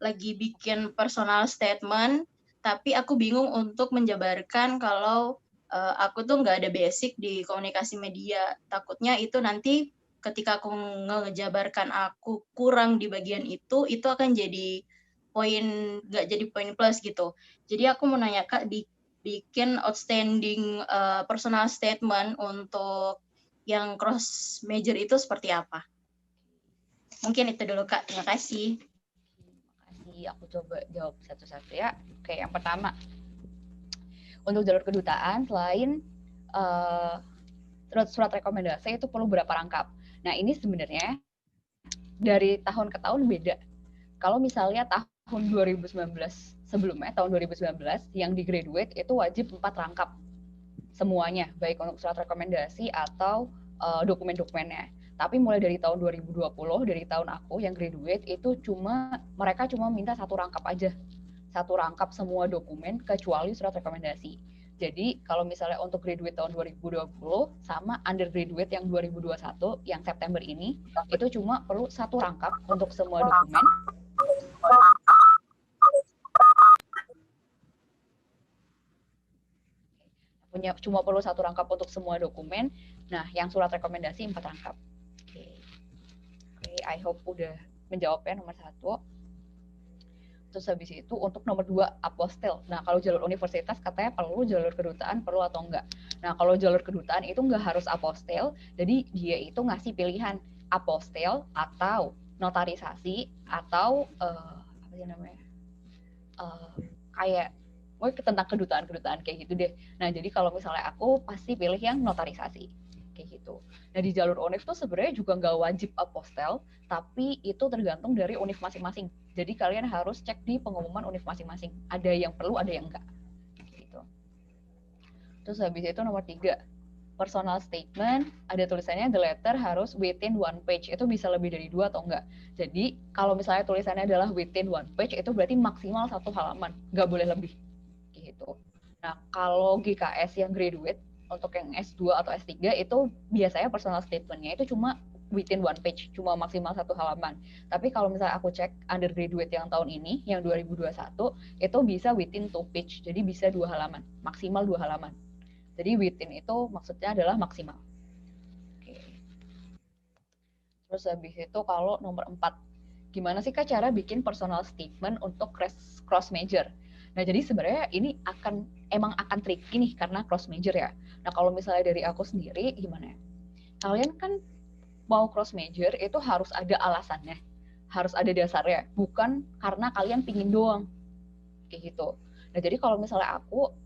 Lagi bikin personal statement, tapi aku bingung untuk menjabarkan kalau aku tuh nggak ada basic di komunikasi media. Takutnya itu nanti ketika aku ngejabarkan aku kurang di bagian itu akan jadi nggak jadi poin plus gitu. Jadi aku mau nanya Kak, bikin outstanding personal statement untuk yang cross major itu seperti apa? Mungkin itu dulu Kak, terima kasih. Aku coba jawab satu-satu ya. Oke, yang pertama, untuk jalur kedutaan selain surat rekomendasi itu perlu berapa rangkap. Nah ini sebenarnya dari tahun ke tahun beda. Kalau misalnya tahun 2019 sebelumnya, tahun 2019 yang di graduate itu wajib 4 rangkap semuanya, baik untuk surat rekomendasi atau dokumen-dokumennya. Tapi mulai dari tahun 2020, dari tahun aku yang graduate itu mereka cuma minta 1 rangkap aja. 1 rangkap semua dokumen kecuali surat rekomendasi. Jadi kalau misalnya untuk graduate tahun 2020 sama undergraduate yang 2021 yang September ini itu cuma perlu 1 rangkap untuk semua dokumen. Cuma perlu 1 rangkap untuk semua dokumen. Nah, yang surat rekomendasi 4 rangkap. Oke, I hope udah menjawab ya nomor 1. Terus habis itu untuk nomor 2 apostil. Nah, kalau jalur universitas katanya perlu, jalur kedutaan perlu atau enggak. Nah, kalau jalur kedutaan itu enggak harus apostil, jadi dia itu ngasih pilihan apostil atau notarisasi atau apa sih namanya? Kayak tentang kedutaan kayak gitu deh. Nah, jadi kalau misalnya aku pasti pilih yang notarisasi kayak gitu. Nah, di jalur univ tuh sebenarnya juga nggak wajib apostel, tapi itu tergantung dari univ masing-masing. Jadi kalian harus cek di pengumuman univ masing-masing. Ada yang perlu, ada yang enggak. Gitu. Terus habis itu nomor 3, personal statement, ada tulisannya the letter harus within one page. Itu bisa lebih dari 2 atau enggak. Jadi kalau misalnya tulisannya adalah within one page, itu berarti maksimal 1 halaman, nggak boleh lebih. Gitu. Nah, kalau GKS yang graduate, untuk yang S2 atau S3 itu biasanya personal statement-nya itu cuma within one page, cuma maksimal 1 halaman. Tapi kalau misalnya aku cek undergraduate yang tahun ini, yang 2021, itu bisa within 2 page, jadi bisa 2 halaman, maksimal 2 halaman. Jadi within itu maksudnya adalah maksimal. Oke. Terus habis itu kalau nomor 4, gimana sih Kak cara bikin personal statement untuk cross major? Nah, jadi sebenarnya ini emang akan tricky nih karena cross major ya. Nah, kalau misalnya dari aku sendiri gimana ya? Kalian kan mau cross major itu harus ada alasannya, harus ada dasarnya, bukan karena kalian pingin doang. Kayak gitu. Nah, jadi kalau misalnya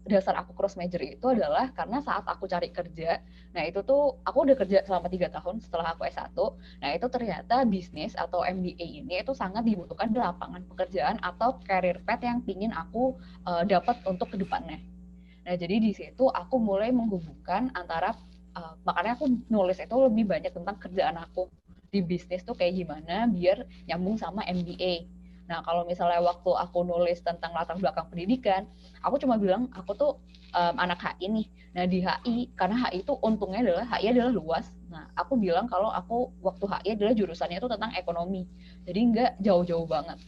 dasar aku cross major itu adalah karena saat aku cari kerja, nah itu tuh aku udah kerja selama 3 tahun setelah aku S1, nah itu ternyata bisnis atau MBA ini itu sangat dibutuhkan di lapangan pekerjaan atau career path yang pingin aku dapat untuk kedepannya. Nah, jadi di situ aku mulai menghubungkan antara, makanya aku nulis itu lebih banyak tentang kerjaan aku di bisnis tuh kayak gimana biar nyambung sama MBA. Nah, kalau misalnya waktu aku nulis tentang latar belakang pendidikan, aku cuma bilang aku tuh anak HI nih. Nah, di HI, karena HI itu untungnya adalah HI adalah luas. Nah, aku bilang kalau aku waktu HI adalah jurusannya itu tentang ekonomi. Jadi nggak jauh-jauh banget.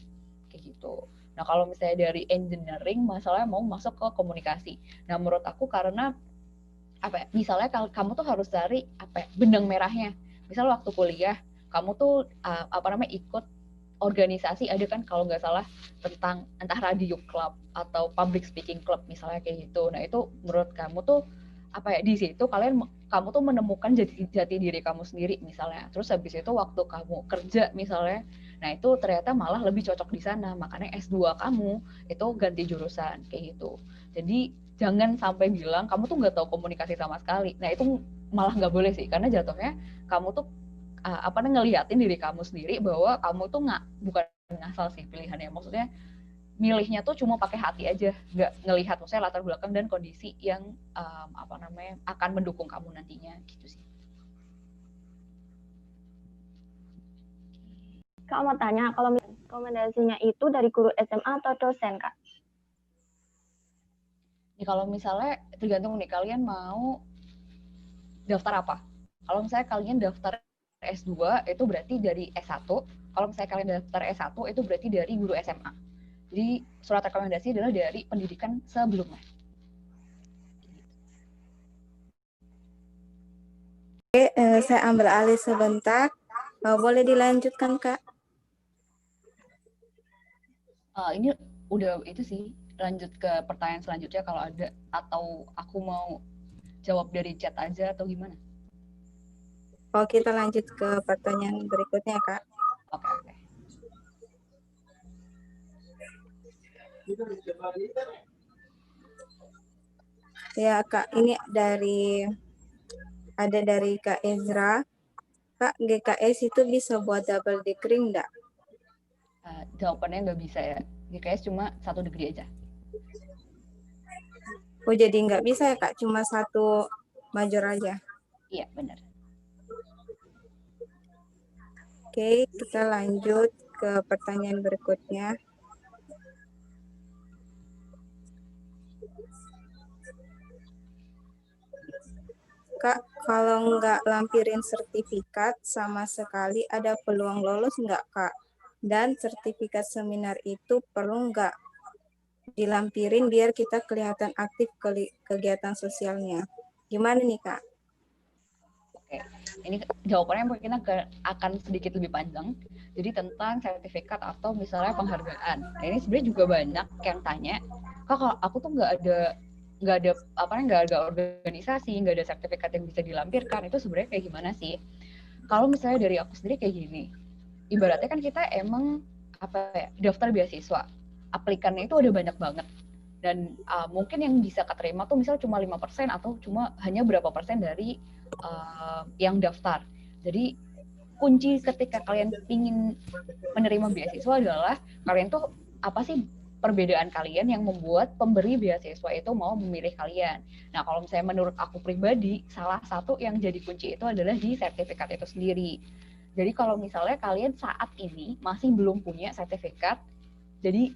Kayak gitu. Nah, kalau misalnya dari engineering, masalahnya mau masuk ke komunikasi. Nah, menurut aku karena apa ya, misalnya kalau kamu tuh harus cari apa ya, benang merahnya. Misal waktu kuliah, kamu tuh ikut organisasi, ada kan kalau nggak salah tentang entah radio club atau public speaking club misalnya kayak gitu. Nah, itu menurut kamu tuh apa ya, di situ kamu tuh menemukan jati diri kamu sendiri misalnya. Terus habis itu waktu kamu kerja misalnya, nah itu ternyata malah lebih cocok di sana. Makanya S2 kamu itu ganti jurusan kayak gitu. Jadi jangan sampai bilang kamu tuh nggak tahu komunikasi sama sekali. Nah, itu malah nggak boleh sih, karena jatuhnya kamu tuh ngeliatin diri kamu sendiri bahwa kamu tuh bukan ngasal sih pilihannya. Maksudnya milihnya tuh cuma pakai hati aja, nggak ngelihat maksudnya latar belakang dan kondisi yang akan mendukung kamu nantinya gitu sih. Kak mau tanya, kalau rekomendasinya itu dari guru SMA atau dosen, Kak? Nih, kalau misalnya tergantung nih kalian mau daftar apa. Kalau misalnya kalian daftar S2 itu berarti dari S1. Kalau misalnya kalian daftar S1 itu berarti dari guru SMA. Jadi surat rekomendasi adalah dari pendidikan sebelumnya. Oke, saya ambil alih sebentar. Boleh dilanjutkan, Kak? Ini udah itu sih, lanjut ke pertanyaan selanjutnya kalau ada, atau aku mau jawab dari chat aja atau gimana? Oh, kita lanjut ke pertanyaan berikutnya, Kak. Oke. Ya, Kak, ini dari Kak Ezra. Kak, GKS itu bisa buat double degree enggak? Jawabannya nggak bisa ya. GKS cuma 1 degree aja. Oh, jadi nggak bisa ya, Kak? Cuma 1 major aja? Iya, benar. Oke, kita lanjut ke pertanyaan berikutnya. Kak, kalau nggak lampirin sertifikat sama sekali ada peluang lolos nggak, Kak? Dan sertifikat seminar itu perlu nggak dilampirin biar kita kelihatan aktif kegiatan sosialnya? Gimana nih, Kak? Oke, ini jawabannya mungkin akan sedikit lebih panjang. Jadi tentang sertifikat atau misalnya penghargaan. Nah, ini sebenarnya juga banyak yang tanya, Kak, kalau aku tuh nggak ada organisasi, nggak ada sertifikat yang bisa dilampirkan, itu sebenarnya kayak gimana sih? Kalau misalnya dari aku sendiri kayak gini, ibaratnya kan kita emang daftar beasiswa, aplikannya itu ada banyak banget, dan mungkin yang bisa keterima tuh misal cuma 5% atau cuma hanya berapa persen dari yang daftar. Jadi kunci ketika kalian ingin menerima beasiswa adalah kalian tuh apa sih perbedaan kalian yang membuat pemberi beasiswa itu mau memilih kalian. Nah, kalau misalnya menurut aku pribadi, salah satu yang jadi kunci itu adalah di sertifikat itu sendiri. Jadi kalau misalnya kalian saat ini masih belum punya sertifikat, jadi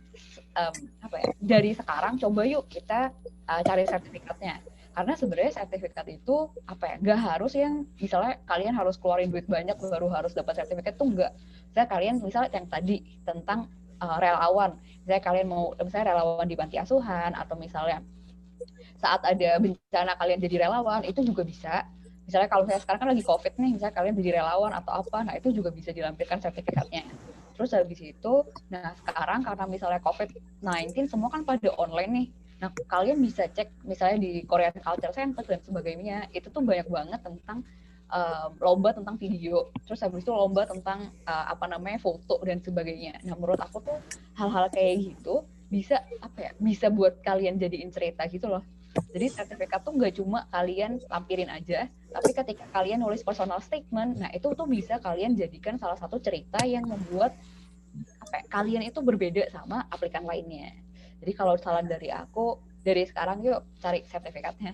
dari sekarang coba yuk kita cari sertifikatnya. Karena sebenarnya sertifikat itu nggak harus yang misalnya kalian harus keluarin duit banyak baru harus dapat sertifikat, tuh enggak. Misalnya kalian yang tadi tentang relawan, misalnya kalian mau misalnya relawan di panti asuhan, atau misalnya saat ada bencana kalian jadi relawan, itu juga bisa. Misalnya kalau saya sekarang kan lagi COVID nih, misalnya kalian jadi relawan atau apa, nah itu juga bisa dilampirkan sertifikatnya. Terus habis itu, nah sekarang karena misalnya COVID-19 semua kan pada online nih, nah kalian bisa cek misalnya di Korean Culture Center dan sebagainya, itu tuh banyak banget tentang lomba tentang video, terus habis itu lomba tentang foto dan sebagainya. Nah menurut aku tuh hal-hal kayak gitu bisa buat kalian jadiin cerita gitu loh. Jadi sertifikat tuh nggak cuma kalian lampirin aja, tapi ketika kalian nulis personal statement, nah itu tuh bisa kalian jadikan salah satu cerita yang membuat kalian itu berbeda sama aplikan lainnya. Jadi kalau saran dari aku, dari sekarang yuk cari sertifikatnya.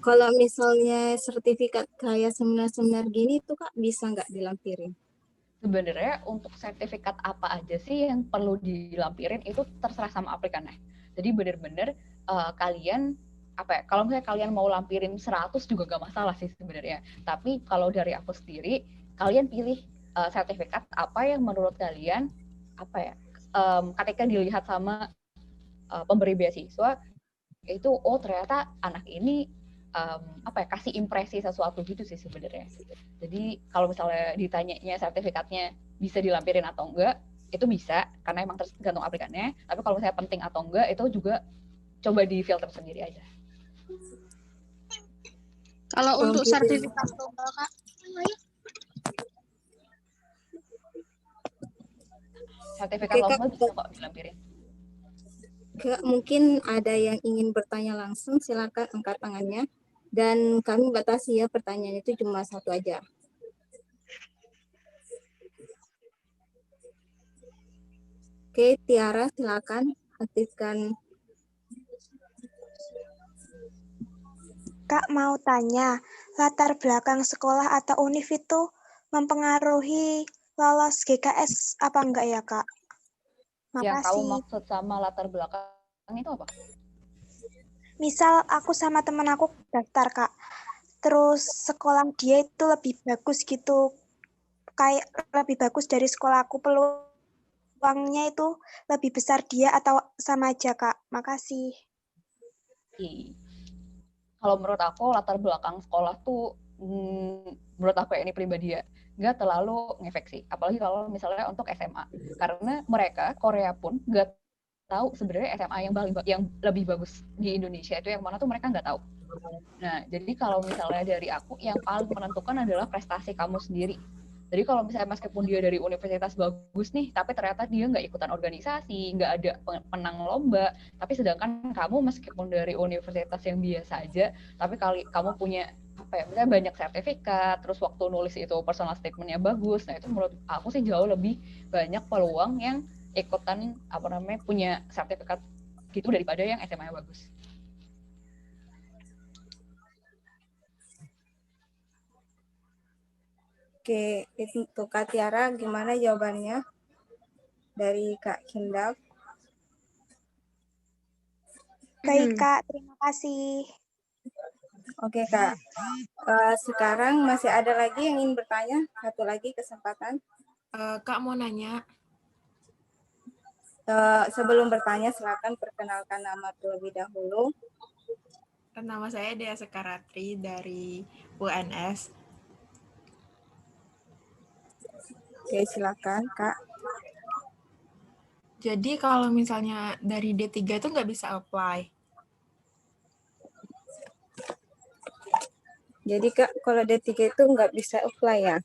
Kalau misalnya sertifikat kayak seminar-seminar gini tuh Kak bisa nggak dilampirin? Sebenarnya untuk sertifikat apa aja sih yang perlu dilampirin itu terserah sama aplikannya. Jadi benar-benar kalian apa ya, kalau misalnya kalian mau lampirin 100 juga gak masalah sih sebenarnya. Tapi kalau dari aku sendiri, kalian pilih sertifikat apa yang menurut kalian apa ya, ketika dilihat sama pemberi beasiswa itu ternyata anak ini apa ya, kasih impresi sesuatu gitu sih sebenarnya. Jadi kalau misalnya ditanyanya sertifikatnya bisa dilampirin atau enggak, itu bisa karena emang tergantung aplikannya. Tapi kalau misalnya penting atau enggak, itu juga coba di filter sendiri aja. Kalau untuk sertifikat tunggal Kak, sertifikat tunggal bisa kok dilampirin. Mungkin ada yang ingin bertanya langsung, silakan angkat tangannya. Dan kami batasi ya pertanyaan itu cuma satu aja. Oke, Tiara silakan aktifkan. Kak mau tanya, latar belakang sekolah atau univ itu mempengaruhi lolos GKS apa enggak ya Kak? Yang kamu Makasih. maksud sama latar belakang itu apa? Misal aku sama teman aku daftar Kak, terus sekolah dia itu lebih bagus gitu, kayak lebih bagus dari sekolah aku, peluangnya itu lebih besar dia atau sama aja Kak? Makasih. Kalau menurut aku latar belakang sekolah tuh menurut aku ya, ini pribadi ya, nggak terlalu ngefek sih, apalagi kalau misalnya untuk SMA, karena mereka Korea pun nggak tahu sebenarnya SMA yang lebih bagus di Indonesia itu yang mana tuh mereka nggak tahu. Nah, jadi kalau misalnya dari aku, yang paling menentukan adalah prestasi kamu sendiri. Jadi kalau misalnya meskipun dia dari universitas bagus nih, tapi ternyata dia nggak ikutan organisasi, nggak ada penang lomba, tapi sedangkan kamu meskipun dari universitas yang biasa aja, tapi kamu punya apa ya, misalnya banyak sertifikat, terus waktu nulis itu personal statement-nya bagus, nah itu menurut aku sih jauh lebih banyak peluang yang ikutan punya sertifikat gitu daripada yang SMA-nya bagus. Oke, itu untuk Kak Tiara, gimana jawabannya dari Kak Kindak? Baik Kak, terima kasih. Oke Kak, sekarang masih ada lagi yang ingin bertanya? Satu lagi kesempatan. Kak mau nanya. Sebelum bertanya, silakan perkenalkan nama terlebih dahulu. Nama saya Dea Sekaratri dari UNS. Oke, silakan Kak. Jadi kalau misalnya dari D3 itu nggak bisa apply. Jadi Kak, kalau D3 itu nggak bisa apply ya?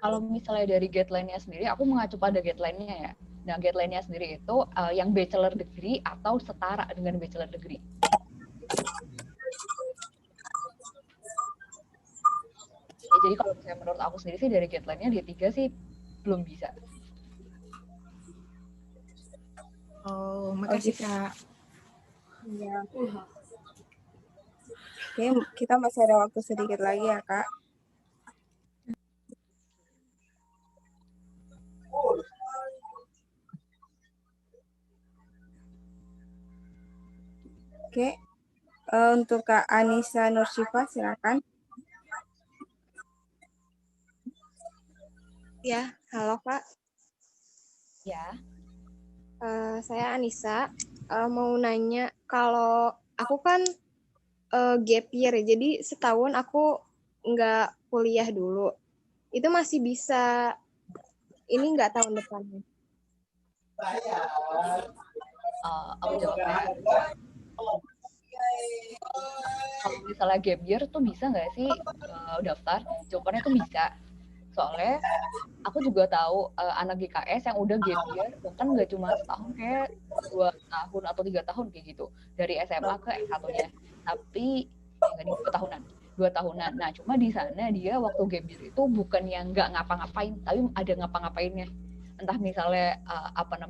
Kalau misalnya dari guideline-nya sendiri, aku mengacu pada guideline-nya ya. Nah, guideline-nya sendiri itu yang bachelor degree atau setara dengan bachelor degree. Ya, jadi kalau misalnya menurut aku sendiri sih dari guideline-nya D3 sih belum bisa. Oh, makasih Kak. Iya. Oke, kita masih ada waktu sedikit lagi ya Kak. Oke, untuk Kak Anissa Nursyifa, silakan. Ya, halo Kak. Ya. Saya Anissa. Mau nanya, kalau aku kan gap year, jadi setahun aku nggak kuliah dulu. Itu masih bisa, ini nggak tahun depannya? Aku jawabnya. Kalau misalnya gap year tuh bisa nggak sih daftar? Jawabannya tuh bisa. Soalnya aku juga tahu anak GKS yang udah gap year, bahkan nggak cuma setahun, kayak 2 tahun atau 3 tahun kayak gitu. Dari SMA ke S1-nya. Tapi, nggak nih, 2 tahunan. Nah, cuma di sana dia waktu gap year itu bukan yang nggak ngapa-ngapain, tapi ada ngapa-ngapainnya. Entah misalnya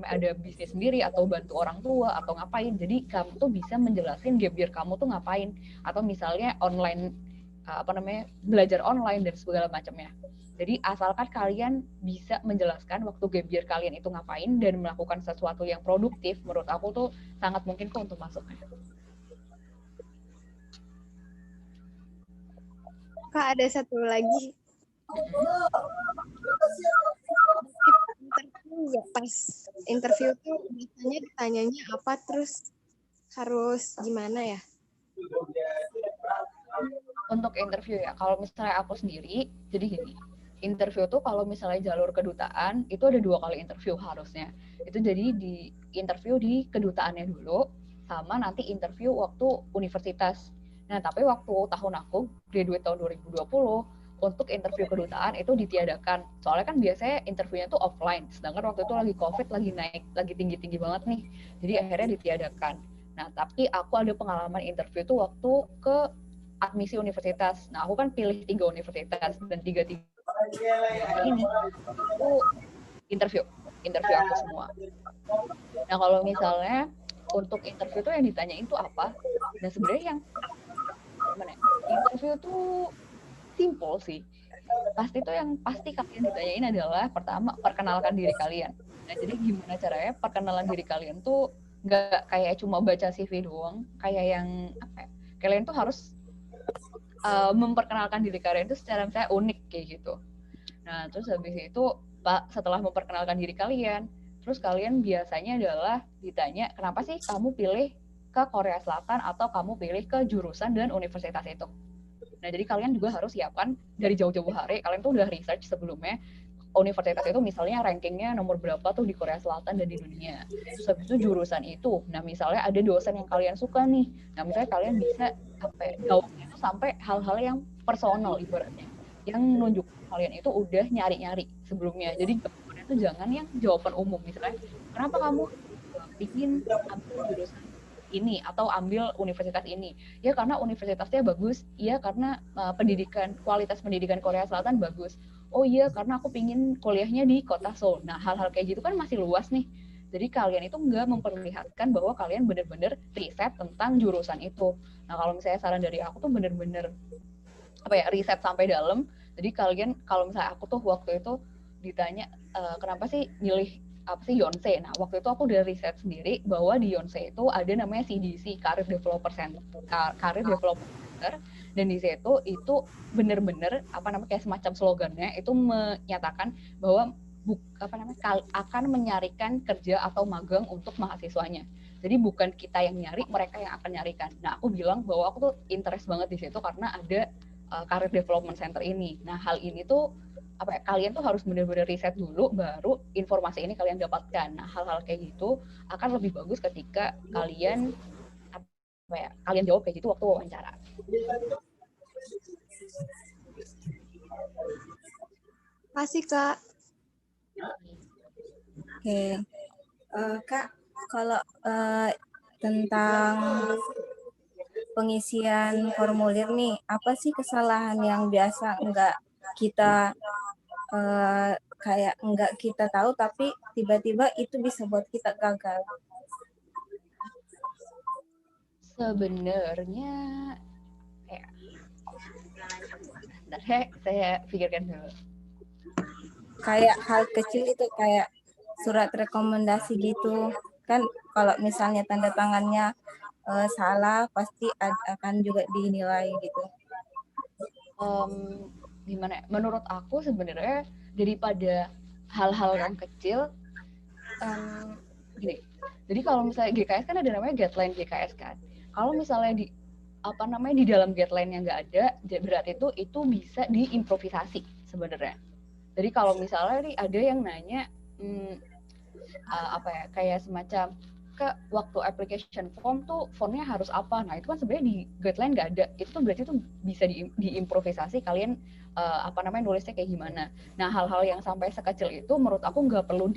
ada bisnis sendiri atau bantu orang tua atau ngapain. Jadi kamu tuh bisa menjelasin gap year kamu tuh ngapain, atau misalnya online belajar online dan segala macamnya. Jadi asalkan kalian bisa menjelaskan waktu gap year kalian itu ngapain dan melakukan sesuatu yang produktif, menurut aku tuh sangat mungkin kok untuk masuk. Kak, ada satu lagi. Interview nggak pas interview tuh biasanya ditanyanya apa, terus harus gimana ya? Untuk interview ya, kalau misalnya aku sendiri, jadi gini, interview tuh kalau misalnya jalur kedutaan, itu ada 2 kali interview harusnya. Itu jadi di interview di kedutaannya dulu, sama nanti interview waktu universitas. Nah, tapi waktu tahun aku, graduate tahun 2020, untuk interview kedutaan itu ditiadakan. Soalnya kan biasanya interviewnya tuh offline, sedangkan waktu itu lagi COVID, lagi naik, lagi tinggi-tinggi banget nih. Jadi akhirnya ditiadakan. Nah, tapi aku ada pengalaman interview tuh waktu ke admisi universitas. Nah, aku kan pilih 3 universitas dan 3 ini itu interview aku semua. Nah, kalau misalnya untuk interview tuh yang ditanyain tuh apa? Nah, sebenarnya yang gimana? Interview tuh simple sih. Pasti kalian ditanyain adalah pertama perkenalkan diri kalian. Nah, jadi gimana caranya perkenalan diri kalian tuh nggak kayak cuma baca CV doang, kayak yang apa ya? Kalian tuh harus memperkenalkan diri kalian itu secara misalnya unik kayak gitu. Nah, terus habis itu setelah memperkenalkan diri kalian, terus kalian biasanya adalah ditanya kenapa sih kamu pilih ke Korea Selatan atau kamu pilih ke jurusan dan universitas itu. Nah, jadi kalian juga harus siapkan dari jauh-jauh hari, kalian tuh udah research sebelumnya universitas itu misalnya rankingnya nomor berapa tuh di Korea Selatan dan di dunia. Terus habis itu jurusan itu. Nah, misalnya ada dosen yang kalian suka nih. Nah, misalnya kalian bisa jawabnya itu sampai hal-hal yang personal ibaratnya. Yang nunjuk kalian itu udah nyari-nyari sebelumnya. Jadi jawabannya itu jangan yang jawaban umum. Misalnya, kenapa kamu ingin ambil jurusan ini atau ambil universitas ini? Ya karena universitasnya bagus, ya karena kualitas pendidikan Korea Selatan bagus. Oh iya, karena aku pingin kuliahnya di kota Seoul. Nah, hal-hal kayak gitu kan masih luas nih. Jadi kalian itu nggak memperlihatkan bahwa kalian benar-benar riset tentang jurusan itu. Nah, kalau misalnya saran dari aku tuh benar-benar riset sampai dalam. Jadi kalian, kalau misalnya aku tuh waktu itu ditanya kenapa sih milih Yonsei. Nah, waktu itu aku udah riset sendiri bahwa di Yonsei itu ada namanya CDC, Career Developer Center. Dan di situ itu benar-benar kayak semacam slogannya itu menyatakan bahwa akan menyarikan kerja atau magang untuk mahasiswanya. Jadi bukan kita yang nyari, mereka yang akan nyarikan. Nah, aku bilang bahwa aku tuh interest banget di situ karena ada Career Development Center ini. Nah, hal ini tuh kalian tuh harus benar-benar riset dulu, baru informasi ini kalian dapatkan. Nah, hal-hal kayak gitu akan lebih bagus ketika kalian kalian jawab kayak gitu waktu wawancara. Makasih, Kak. Oke. Kak, kalau tentang pengisian formulir nih, apa sih kesalahan yang biasa nggak kita kayak nggak kita tahu tapi tiba-tiba itu bisa buat kita gagal? Sebenarnya saya pikirkan dulu. Kayak hal kecil itu kayak surat rekomendasi gitu kan, kalau misalnya tanda tangannya salah pasti akan juga dinilai gitu. Gimana? Menurut aku sebenarnya daripada hal-hal yang kecil, gini. Jadi kalau misalnya GKS kan ada namanya guideline GKS kan. Kalau misalnya di dalam guideline yang nggak ada, berarti itu bisa diimprovisasi sebenarnya. Jadi kalau misalnya nih ada yang nanya kayak semacam waktu application form tuh fontnya harus apa? Nah, itu kan sebenarnya di guideline nggak ada. Itu tuh berarti itu bisa diimprovisasi kalian nulisnya kayak gimana. Nah, hal-hal yang sampai sekecil itu menurut aku nggak perlu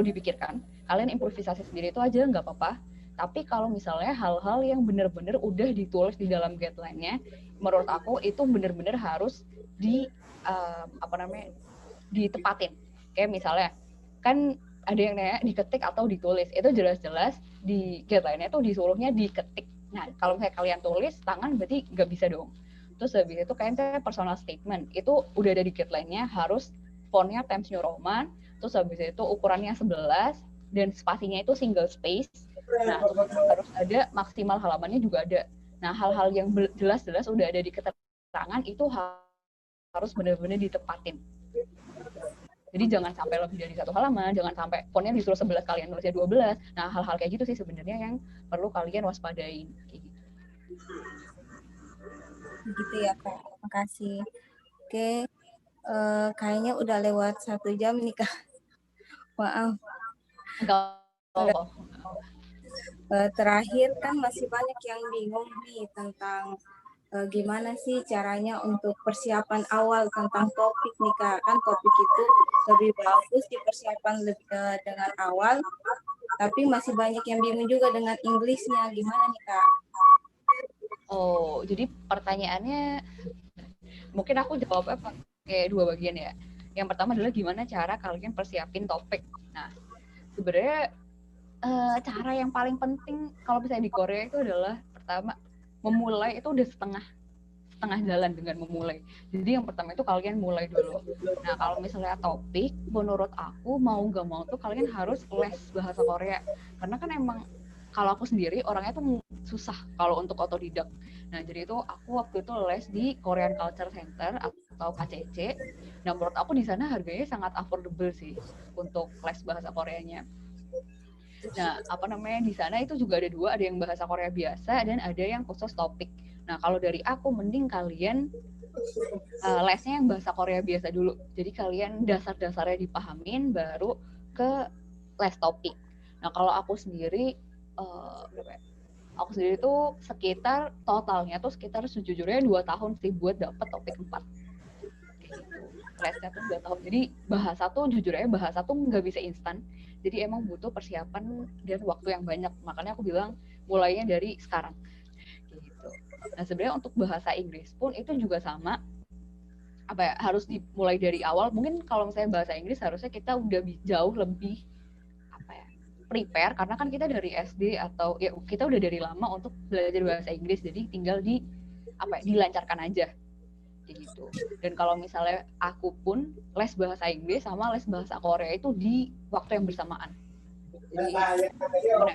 dipikirkan. Kalian improvisasi sendiri itu aja nggak apa-apa. Tapi kalau misalnya hal-hal yang benar-benar udah ditulis di dalam guideline-nya, menurut aku itu benar-benar harus ditepatin. Kayak misalnya kan ada yang nanya diketik atau ditulis, itu jelas-jelas di guideline-nya tuh disuruhnya diketik. Nah, kalau misalnya kalian tulis tangan berarti nggak bisa dong. Terus habis itu kayaknya personal statement itu udah ada di guideline-nya, harus fontnya Times New Roman, terus habis itu ukurannya 11 dan spasinya itu single space. Nah, terus harus ada maksimal halamannya juga ada. Nah, hal-hal yang jelas-jelas udah ada di keterangan itu harus benar-benar ditepatin. Jadi jangan sampai lebih dari 1 halaman, jangan sampai fontnya disuruh 11 kalian nulisnya 12. Nah, hal-hal kayak gitu sih sebenarnya yang perlu kalian waspadain kayak gitu. Gitu ya Kak, makasih. Oke, kayaknya udah lewat 1 jam nih Kak. Maaf. Terakhir kan masih banyak yang bingung nih tentang gimana sih caranya untuk persiapan awal tentang topik nih Kak. Kan topik itu lebih bagus dipersiapkan dengan awal, tapi masih banyak yang bingung juga dengan Inggrisnya. Gimana nih Kak? Oh, jadi pertanyaannya mungkin aku jawabnya pakai 2 bagian ya. Yang pertama adalah gimana cara kalian persiapin topik. Nah, sebenarnya cara yang paling penting kalau misalnya di Korea itu adalah pertama memulai itu udah setengah jalan dengan memulai. Jadi yang pertama itu kalian mulai dulu. Nah, kalau misalnya topik, menurut aku mau gak mau tuh kalian harus les bahasa Korea. Karena kan emang kalau aku sendiri orangnya tuh susah kalau untuk otodidak. Nah, jadi itu aku waktu itu les di Korean Culture Center atau KCC. Nah, menurut aku di sana harganya sangat affordable sih untuk les bahasa Koreanya. Nah, di sana itu juga ada 2, ada yang bahasa Korea biasa dan ada yang khusus topik. Nah, kalau dari aku mending kalian lesnya yang bahasa Korea biasa dulu. Jadi kalian dasar-dasarnya dipahamin baru ke les topik. Nah, kalau aku sendiri tuh sekitar totalnya tuh sekitar sejujurnya 2 tahun sih buat dapet topik 4. Kayak gitu. Lesnya tuh 2 tahun. Jadi bahasa tuh nggak bisa instan. Jadi emang butuh persiapan dan waktu yang banyak. Makanya aku bilang mulainya dari sekarang. Gitu. Nah, sebenarnya untuk bahasa Inggris pun itu juga sama. Harus dimulai dari awal. Mungkin kalau misalnya bahasa Inggris harusnya kita udah jauh lebih prepare, karena kan kita dari SD atau ya kita udah dari lama untuk belajar bahasa Inggris. Jadi tinggal dilancarkan aja. Gitu. Dan kalau misalnya aku pun les bahasa Inggris sama les bahasa Korea itu di waktu yang bersamaan. Jadi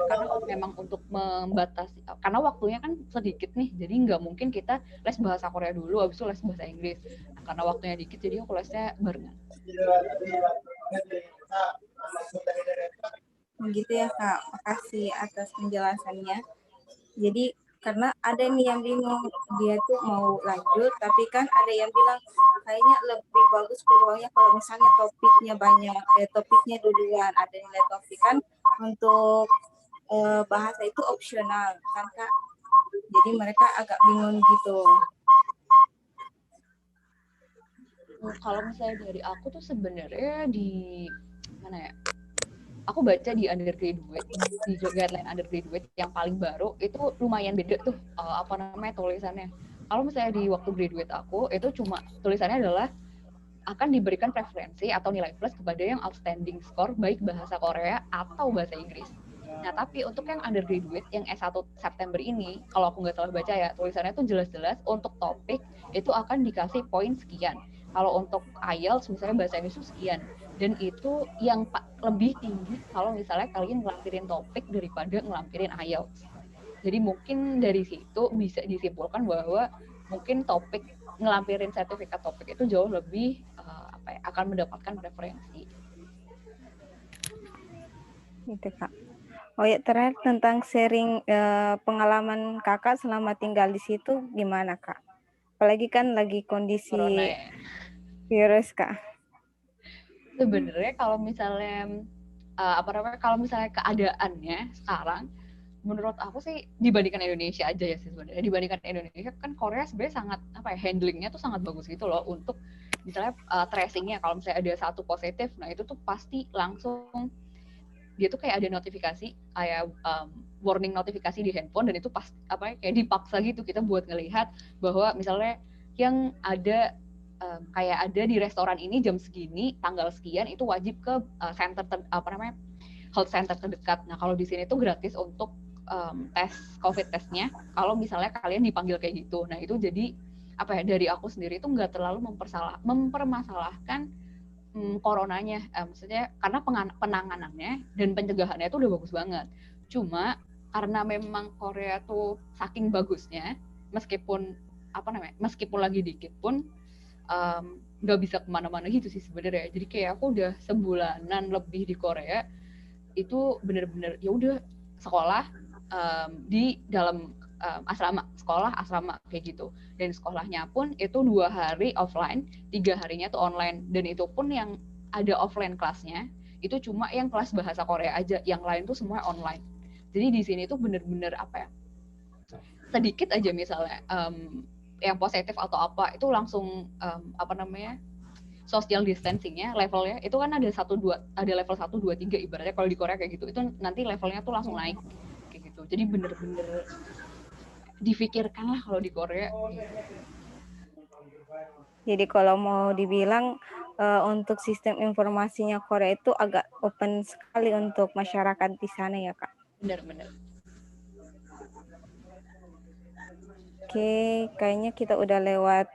karena memang untuk membatasi, karena waktunya kan sedikit nih, jadi nggak mungkin kita les bahasa Korea dulu habis itu les bahasa Inggris. Nah, karena waktunya dikit jadi aku lesnya barengan. Begitu ya Kak, makasih atas penjelasannya. Jadi karena ada nih yang bingung, dia tuh mau lanjut, tapi kan ada yang bilang kayaknya lebih bagus peluangnya kalau misalnya topiknya banyak, topiknya duluan, ada nilai topik kan untuk bahasa itu opsional kan Kak. Jadi mereka agak bingung gitu. Kalau misalnya dari aku tuh sebenarnya di mana ya? Aku baca di undergraduate, di guideline undergraduate yang paling baru itu lumayan beda tuh tulisannya. Kalau misalnya di waktu graduate aku itu cuma tulisannya adalah akan diberikan preferensi atau nilai plus kepada yang outstanding score baik bahasa Korea atau bahasa Inggris. Nah, tapi untuk yang undergraduate yang S1 September ini, kalau aku nggak salah baca ya, tulisannya tuh jelas-jelas untuk topik itu akan dikasih poin sekian. Kalau untuk IELTS misalnya bahasa Inggris itu sekian. Dan itu yang lebih tinggi kalau misalnya kalian ngelampirin topik daripada ngelampirin IELTS. Jadi mungkin dari situ bisa disimpulkan bahwa mungkin ngelampirin sertifikat topik itu jauh lebih akan mendapatkan preferensi. Gitu Kak. Oh ya, terakhir tentang sharing pengalaman Kakak selama tinggal di situ gimana Kak? Apalagi kan lagi kondisi virus Kak. Sebenarnya kalau misalnya kalau misalnya keadaannya sekarang, menurut aku sih dibandingkan Indonesia aja ya sih sebenarnya. Dibandingkan Indonesia kan Korea sebenarnya sangat handlingnya tuh sangat bagus gitu loh untuk misalnya tracingnya. Kalau misalnya ada 1 positif, nah itu tuh pasti langsung dia tuh kayak ada notifikasi kayak warning notifikasi di handphone, dan itu kayak dipaksa gitu kita buat ngelihat bahwa misalnya yang ada kayak ada di restoran ini jam segini tanggal sekian itu wajib ke health center terdekat. Nah, kalau di sini tuh gratis untuk tes COVID testnya kalau misalnya kalian dipanggil kayak gitu. Nah, itu jadi dari aku sendiri itu nggak terlalu mempermasalahkan coronanya, maksudnya karena penanganannya dan pencegahannya itu udah bagus banget. Cuma karena memang Korea tuh saking bagusnya, meskipun lagi dikit pun nggak bisa kemana-mana gitu sih sebenarnya. Jadi kayak aku udah sebulanan lebih di Korea, itu bener-bener ya udah sekolah di dalam asrama kayak gitu, dan sekolahnya pun itu 2 hari offline, 3 harinya tuh online, dan itu pun yang ada offline kelasnya itu cuma yang kelas bahasa Korea aja, yang lain tuh semua online. Jadi di sini tuh bener-bener sedikit aja misalnya yang positif atau apa itu langsung social distancingnya levelnya itu kan ada level 1, 2, 3 ibaratnya kalau di Korea kayak gitu, itu nanti levelnya tuh langsung naik kayak gitu. Jadi bener-bener difikirkan lah kalau di Korea. Jadi kalau mau dibilang untuk sistem informasinya Korea itu agak open sekali untuk masyarakat di sana ya Kak. Benar-benar. Oke, kayaknya kita udah lewat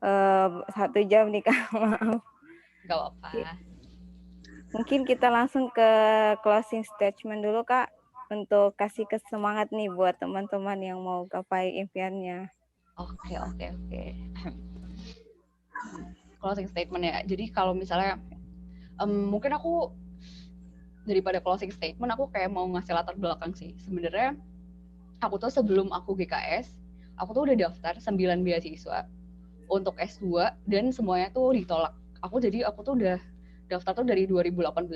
1 jam nih Kak, maaf. Gak apa-apa. Mungkin kita langsung ke closing statement dulu Kak, untuk kasih kesemangat nih buat teman-teman yang mau gapai impiannya. Oke. Closing statement ya. Jadi kalau misalnya mungkin aku daripada closing statement aku kayak mau ngasih latar belakang sih. Sebenarnya aku tuh sebelum aku GKS, aku tuh udah daftar 9 beasiswa untuk S2 dan semuanya tuh ditolak. Aku tuh udah daftar tuh dari 2018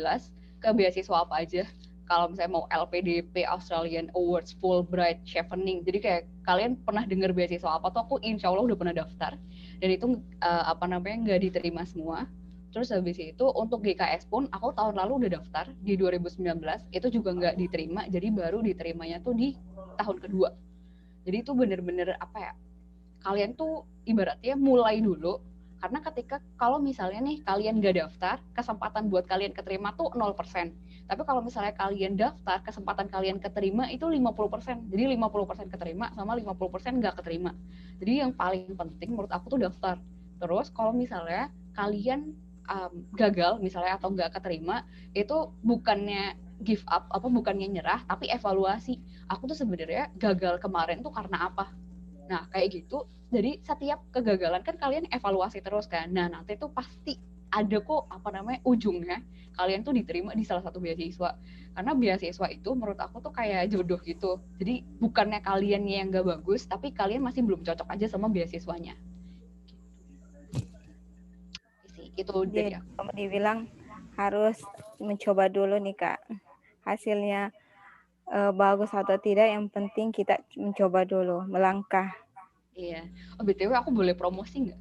ke beasiswa apa aja. Kalau misalnya mau LPDP, Australian Awards, Fulbright, Chevening. Jadi kayak kalian pernah dengar beasiswa apa tuh aku insya Allah udah pernah daftar. Dan itu nggak diterima semua. Terus habis itu untuk GKS pun aku tahun lalu udah daftar di 2019, itu juga nggak diterima. Jadi baru diterimanya tuh di tahun kedua. Jadi itu bener-bener kalian tuh ibaratnya mulai dulu, karena kalau misalnya nih kalian gak daftar, kesempatan buat kalian keterima tuh 0%. Tapi kalau misalnya kalian daftar, kesempatan kalian keterima itu 50%. Jadi 50% keterima sama 50% gak keterima. Jadi yang paling penting menurut aku tuh daftar. Terus kalau misalnya kalian gagal misalnya atau gak keterima, itu bukannya give up, bukannya nyerah, tapi evaluasi. Aku tuh sebenarnya gagal kemarin tuh karena apa? Nah, kayak gitu. Jadi setiap kegagalan kan kalian evaluasi terus kan. Nah, nanti tuh pasti ada kok ujungnya kalian tuh diterima di salah satu beasiswa. Karena beasiswa itu menurut aku tuh kayak jodoh gitu. Jadi bukannya kalian yang gak bagus, tapi kalian masih belum cocok aja sama beasiswanya. Itu dari aku. Jadi dibilang harus mencoba dulu nih Kak. Hasilnya bagus atau tidak, yang penting kita mencoba dulu, melangkah. Iya. BTW aku boleh promosi nggak?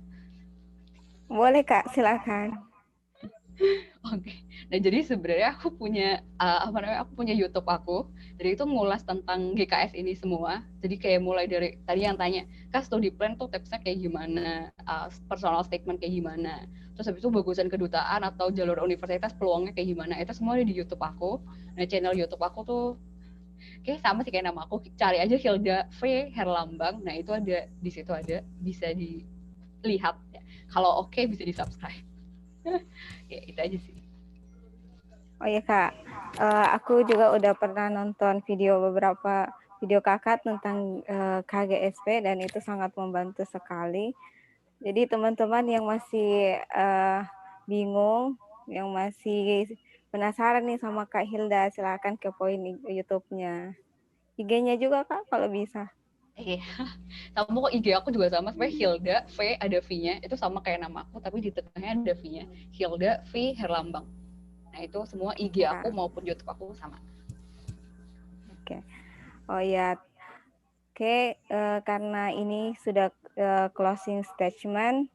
Boleh Kak, silakan. Oke. Nah, jadi sebenarnya aku punya aku punya YouTube aku. Jadi itu ngulas tentang GKS ini semua. Jadi kayak mulai dari tadi yang tanya, Kak, study plan tuh tipsnya kayak gimana? Personal statement kayak gimana? Terus habis itu bagusan kedutaan atau jalur universitas peluangnya kayak gimana? Itu semua ada di YouTube aku. Nah, channel YouTube aku tuh kayak sama sih kayak nama aku. Cari aja Hilda V Herlambang. Nah, itu ada di situ, ada bisa dilihat ya. Kalau oke bisa di-subscribe. Ya, itu aja sih. Oh iya Kak, aku juga udah pernah nonton beberapa video Kakak tentang KGSP dan itu sangat membantu sekali. Jadi teman-teman yang masih bingung, yang masih penasaran nih sama Kak Hilda, silakan kepoin YouTube-nya. IG-nya juga Kak kalau bisa. Iya, sama kok IG aku juga sama, sebenarnya Hilda V ada V-nya, itu sama kayak nama aku tapi di tengahnya ada V-nya, Hilda V Herlambang. Nah itu semua IG aku maupun YouTube aku sama. Oke. Oh ya, oke, karena ini sudah closing statement,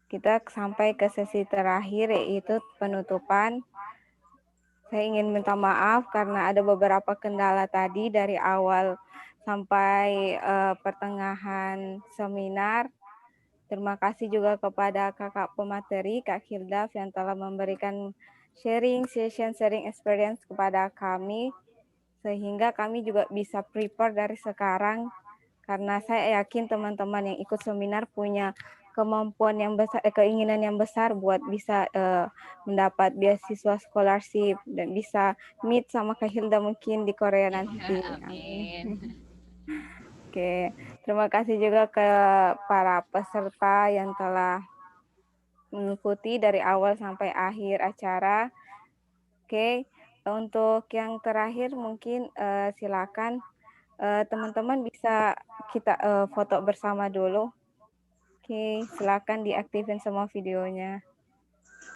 kita sampai ke sesi terakhir yaitu penutupan. Saya ingin minta maaf karena ada beberapa kendala tadi dari awal sampai pertengahan seminar. Terima kasih juga kepada kakak pemateri, Kak Hilda, yang telah memberikan sharing experience kepada kami, sehingga kami juga bisa prepare dari sekarang, Karena saya yakin teman-teman yang ikut seminar punya kemampuan yang besar, keinginan yang besar buat bisa mendapat beasiswa scholarship dan bisa meet sama Kak Hilda mungkin di Korea nanti. Amin. Oke, terima kasih juga ke para peserta yang telah mengikuti dari awal sampai akhir acara. Oke, untuk yang terakhir mungkin silakan teman-teman bisa kita foto bersama dulu. Oke, silakan diaktifin semua videonya.